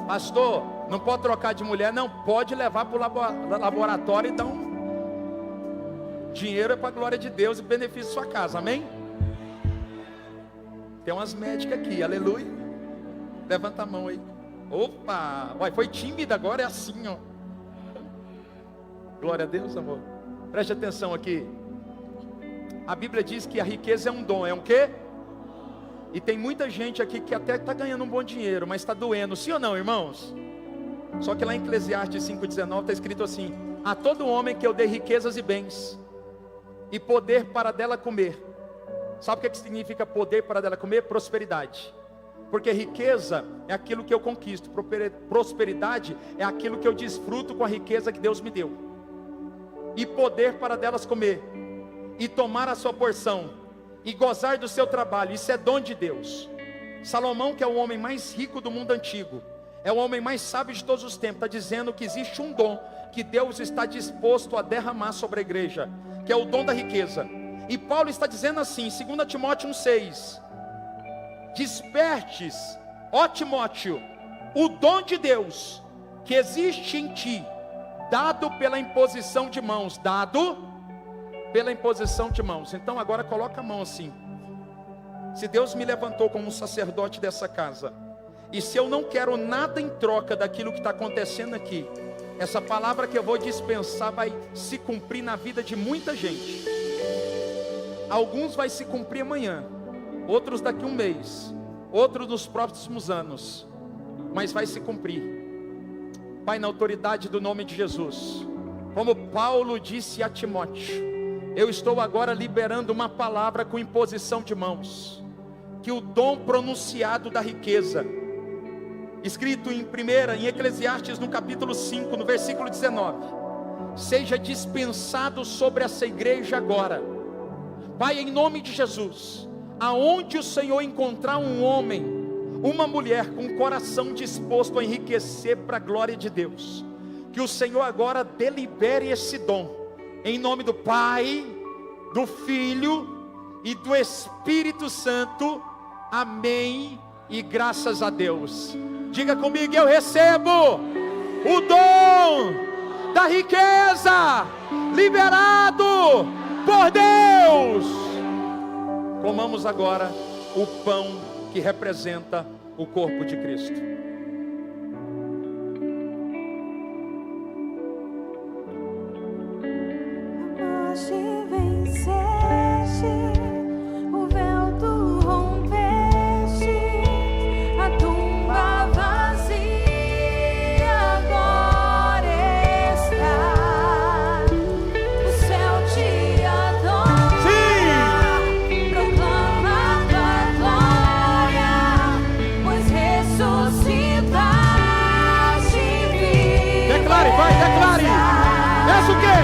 Pastor, não pode trocar de mulher? Não, pode levar para o laboratório e dar um dinheiro para a glória de Deus e benefício sua casa, amém? Tem umas médicas aqui, aleluia. Levanta a mão aí. Opa, foi tímida, agora é assim, ó. Glória a Deus, amor. Preste atenção aqui. A Bíblia diz que a riqueza é um dom, é um quê? E tem muita gente aqui que até está ganhando um bom dinheiro, mas está doendo, sim ou não, irmãos? Só que lá em Eclesiastes 5,19 está escrito assim: a todo homem que eu dei riquezas e bens, e poder para dela comer. Sabe o que significa poder para dela comer? Prosperidade. Porque riqueza é aquilo que eu conquisto, prosperidade é aquilo que eu desfruto com a riqueza que Deus me deu. E poder para delas comer, e tomar a sua porção, e gozar do seu trabalho, isso é dom de Deus. Salomão, que é o homem mais rico do mundo antigo, é o homem mais sábio de todos os tempos, está dizendo que existe um dom que Deus está disposto a derramar sobre a igreja, que é o dom da riqueza. E Paulo está dizendo assim, 2 Timóteo 1,6: despertes, ó Timóteo, o dom de Deus que existe em ti, dado pela imposição de mãos, dado pela imposição de mãos. Então agora coloca a mão assim. Se Deus me levantou como um sacerdote dessa casa, e se eu não quero nada em troca daquilo que está acontecendo aqui, essa palavra que eu vou dispensar vai se cumprir na vida de muita gente. Alguns vai se cumprir amanhã, outros daqui a um mês, outros nos próximos anos, mas vai se cumprir. Pai, na autoridade do nome de Jesus, como Paulo disse a Timóteo, eu estou agora liberando uma palavra com imposição de mãos, que o dom pronunciado da riqueza, escrito em Eclesiastes no capítulo 5, no versículo 19, seja dispensado sobre essa igreja agora. Pai, em nome de Jesus, aonde o Senhor encontrar um homem, uma mulher com o coração disposto a enriquecer para a glória de Deus, que o Senhor agora delibere esse dom, em nome do Pai, do Filho e do Espírito Santo. Amém e graças a Deus. Diga comigo: eu recebo o dom da riqueza liberado por Deus. Comamos agora o pão que representa o corpo de Cristo. Hoje venceste, o véu tu rompeste, a tumba vazia agora está, o céu te adora, sim, proclama tua glória, pois ressuscitaste vivo. Declare, vai, declare. És o quê?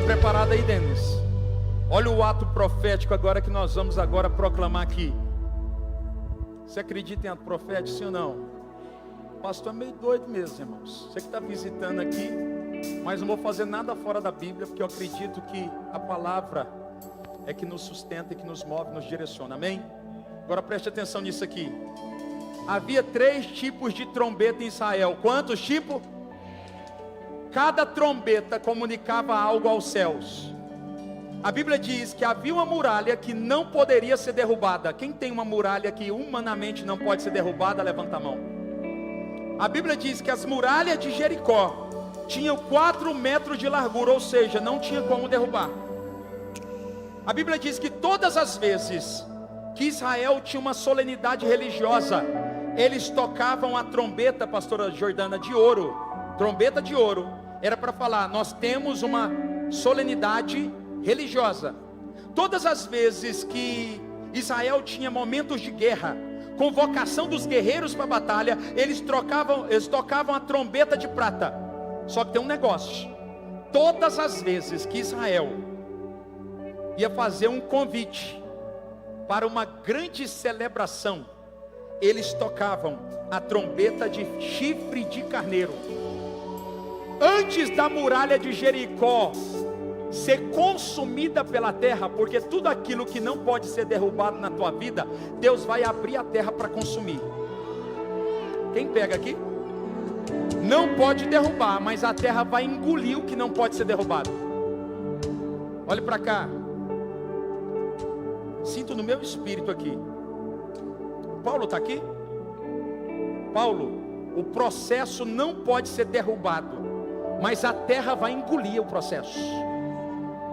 Preparado aí, Denis? Olha o ato profético agora que nós vamos agora proclamar aqui. Você acredita em ato profético, sim ou não? O pastor é meio doido mesmo, irmãos. Você que está visitando aqui, mas não vou fazer nada fora da Bíblia, porque eu acredito que a palavra é que nos sustenta, e que nos move, nos direciona, amém? Agora preste atenção nisso aqui. Havia 3 tipos de trombeta em Israel. Quantos tipos? Cada trombeta comunicava algo aos céus. A Bíblia diz que havia uma muralha que não poderia ser derrubada. Quem tem uma muralha que humanamente não pode ser derrubada, levanta a mão. A Bíblia diz que as muralhas de Jericó tinham 4 metros de largura, ou seja, não tinha como derrubar. A Bíblia diz que todas as vezes que Israel tinha uma solenidade religiosa, eles tocavam a trombeta, pastora Jordana, de ouro. Trombeta de ouro. Era para falar: nós temos uma solenidade religiosa. Todas as vezes que Israel tinha momentos de guerra, convocação dos guerreiros para a batalha, eles tocavam a trombeta de prata. Só que tem um negócio: todas as vezes que Israel ia fazer um convite para uma grande celebração, eles tocavam a trombeta de chifre de carneiro. Antes da muralha de Jericó ser consumida pela terra, porque tudo aquilo que não pode ser derrubado na tua vida, Deus vai abrir a terra para consumir. Quem pega aqui? Não pode derrubar, mas a terra vai engolir o que não pode ser derrubado. Olhe para cá. Sinto no meu espírito aqui. Paulo está aqui? Paulo, o processo não pode ser derrubado, mas a terra vai engolir o processo.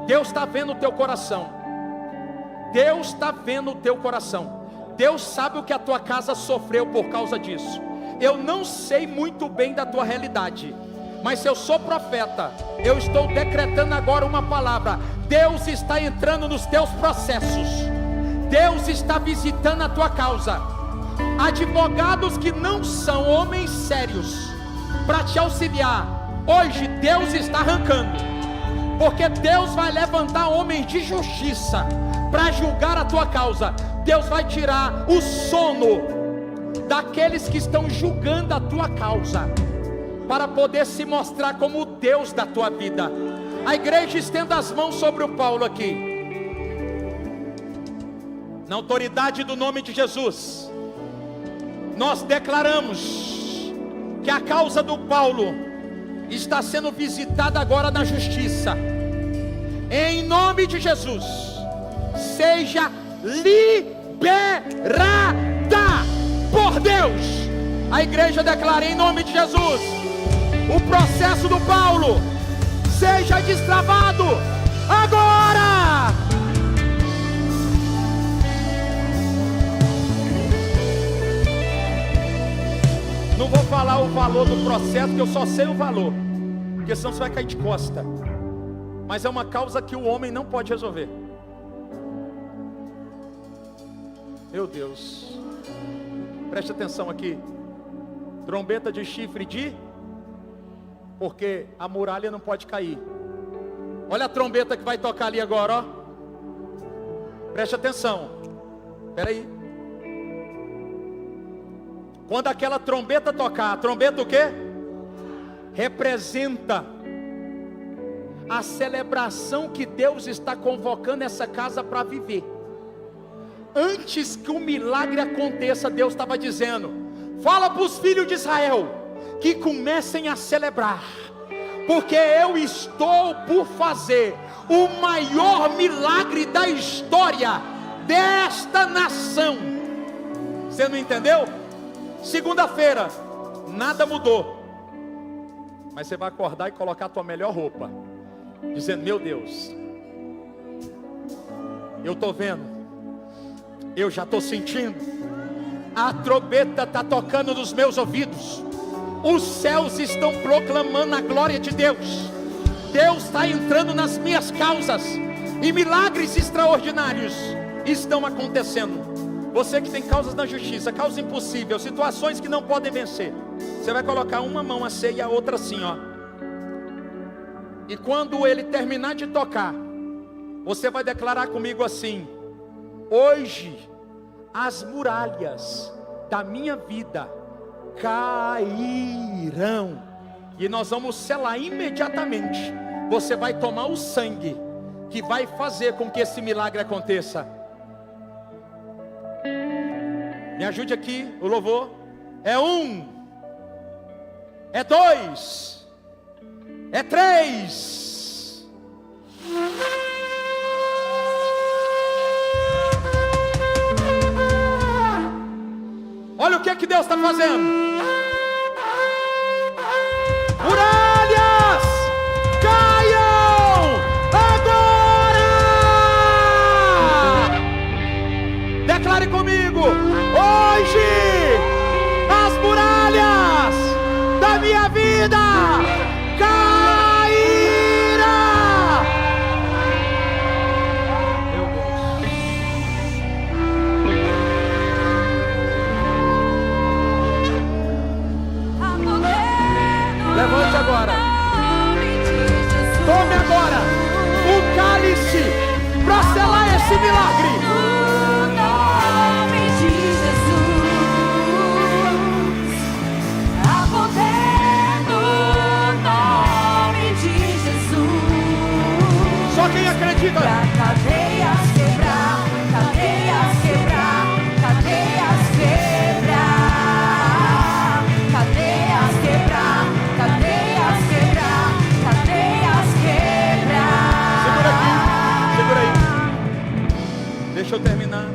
Deus está vendo o teu coração. Deus está vendo o teu coração. Deus sabe o que a tua casa sofreu por causa disso. Eu não sei muito bem da tua realidade, mas se eu sou profeta, eu estou decretando agora uma palavra. Deus está entrando nos teus processos. Deus está visitando a tua causa. Advogados que não são homens sérios para te auxiliar, hoje Deus está arrancando, porque Deus vai levantar homens de justiça para julgar a tua causa. Deus vai tirar o sono daqueles que estão julgando a tua causa, para poder se mostrar como o Deus da tua vida. A igreja estenda as mãos sobre o Paulo aqui. Na autoridade do nome de Jesus, nós declaramos que a causa do Paulo está sendo visitada agora na justiça. Em nome de Jesus, seja liberada por Deus. A igreja declara em nome de Jesus: o processo do Paulo seja destravado agora. Não vou falar o valor do processo, porque eu só sei o valor, porque senão você vai cair de costa. Mas é uma causa que o homem não pode resolver. Meu Deus, preste atenção aqui. Trombeta de chifre de... porque a muralha não pode cair. Olha a trombeta que vai tocar ali agora, ó. Preste atenção. Espera aí. Quando aquela trombeta tocar, a trombeta o quê? Representa a celebração que Deus está convocando essa casa para viver. Antes que o milagre aconteça, Deus estava dizendo: fala para os filhos de Israel que comecem a celebrar, porque eu estou por fazer o maior milagre da história desta nação. Você não entendeu? Segunda-feira, nada mudou, mas você vai acordar e colocar a tua melhor roupa, dizendo: meu Deus, eu estou vendo, eu já estou sentindo, a trombeta está tocando nos meus ouvidos, os céus estão proclamando a glória de Deus. Deus está entrando nas minhas causas, e milagres extraordinários estão acontecendo. Você que tem causas na justiça, causa impossível, situações que não podem vencer, você vai colocar uma mão assim e a outra assim, ó. E quando ele terminar de tocar, você vai declarar comigo assim: hoje as muralhas da minha vida cairão. E nós vamos selar imediatamente. Você vai tomar o sangue que vai fazer com que esse milagre aconteça. Me ajude aqui, o louvor. É 1, é 2, é 3. Olha o que Deus está fazendo. Muralhas caiam agora. Declare comigo: hoje as muralhas da minha vida cairão. Meu Deus. Levante agora. Tome agora o cálice para selar esse milagre. Só quem acredita. Pra cadeias quebrar, cadeias quebrar, cadeias quebrar, cadeias quebrar, cadeias quebrar, cadeias quebrar. Segura aí. Deixa eu terminar.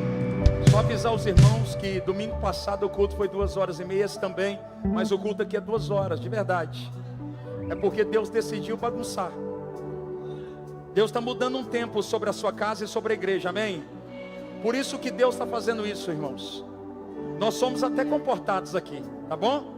Só avisar os irmãos que domingo passado o culto foi 2h30, esse também, mas o culto aqui é 2 horas, de verdade. É porque Deus decidiu bagunçar. Deus está mudando um tempo sobre a sua casa e sobre a igreja, amém? Por isso que Deus está fazendo isso, irmãos. Nós somos até comportados aqui, tá bom?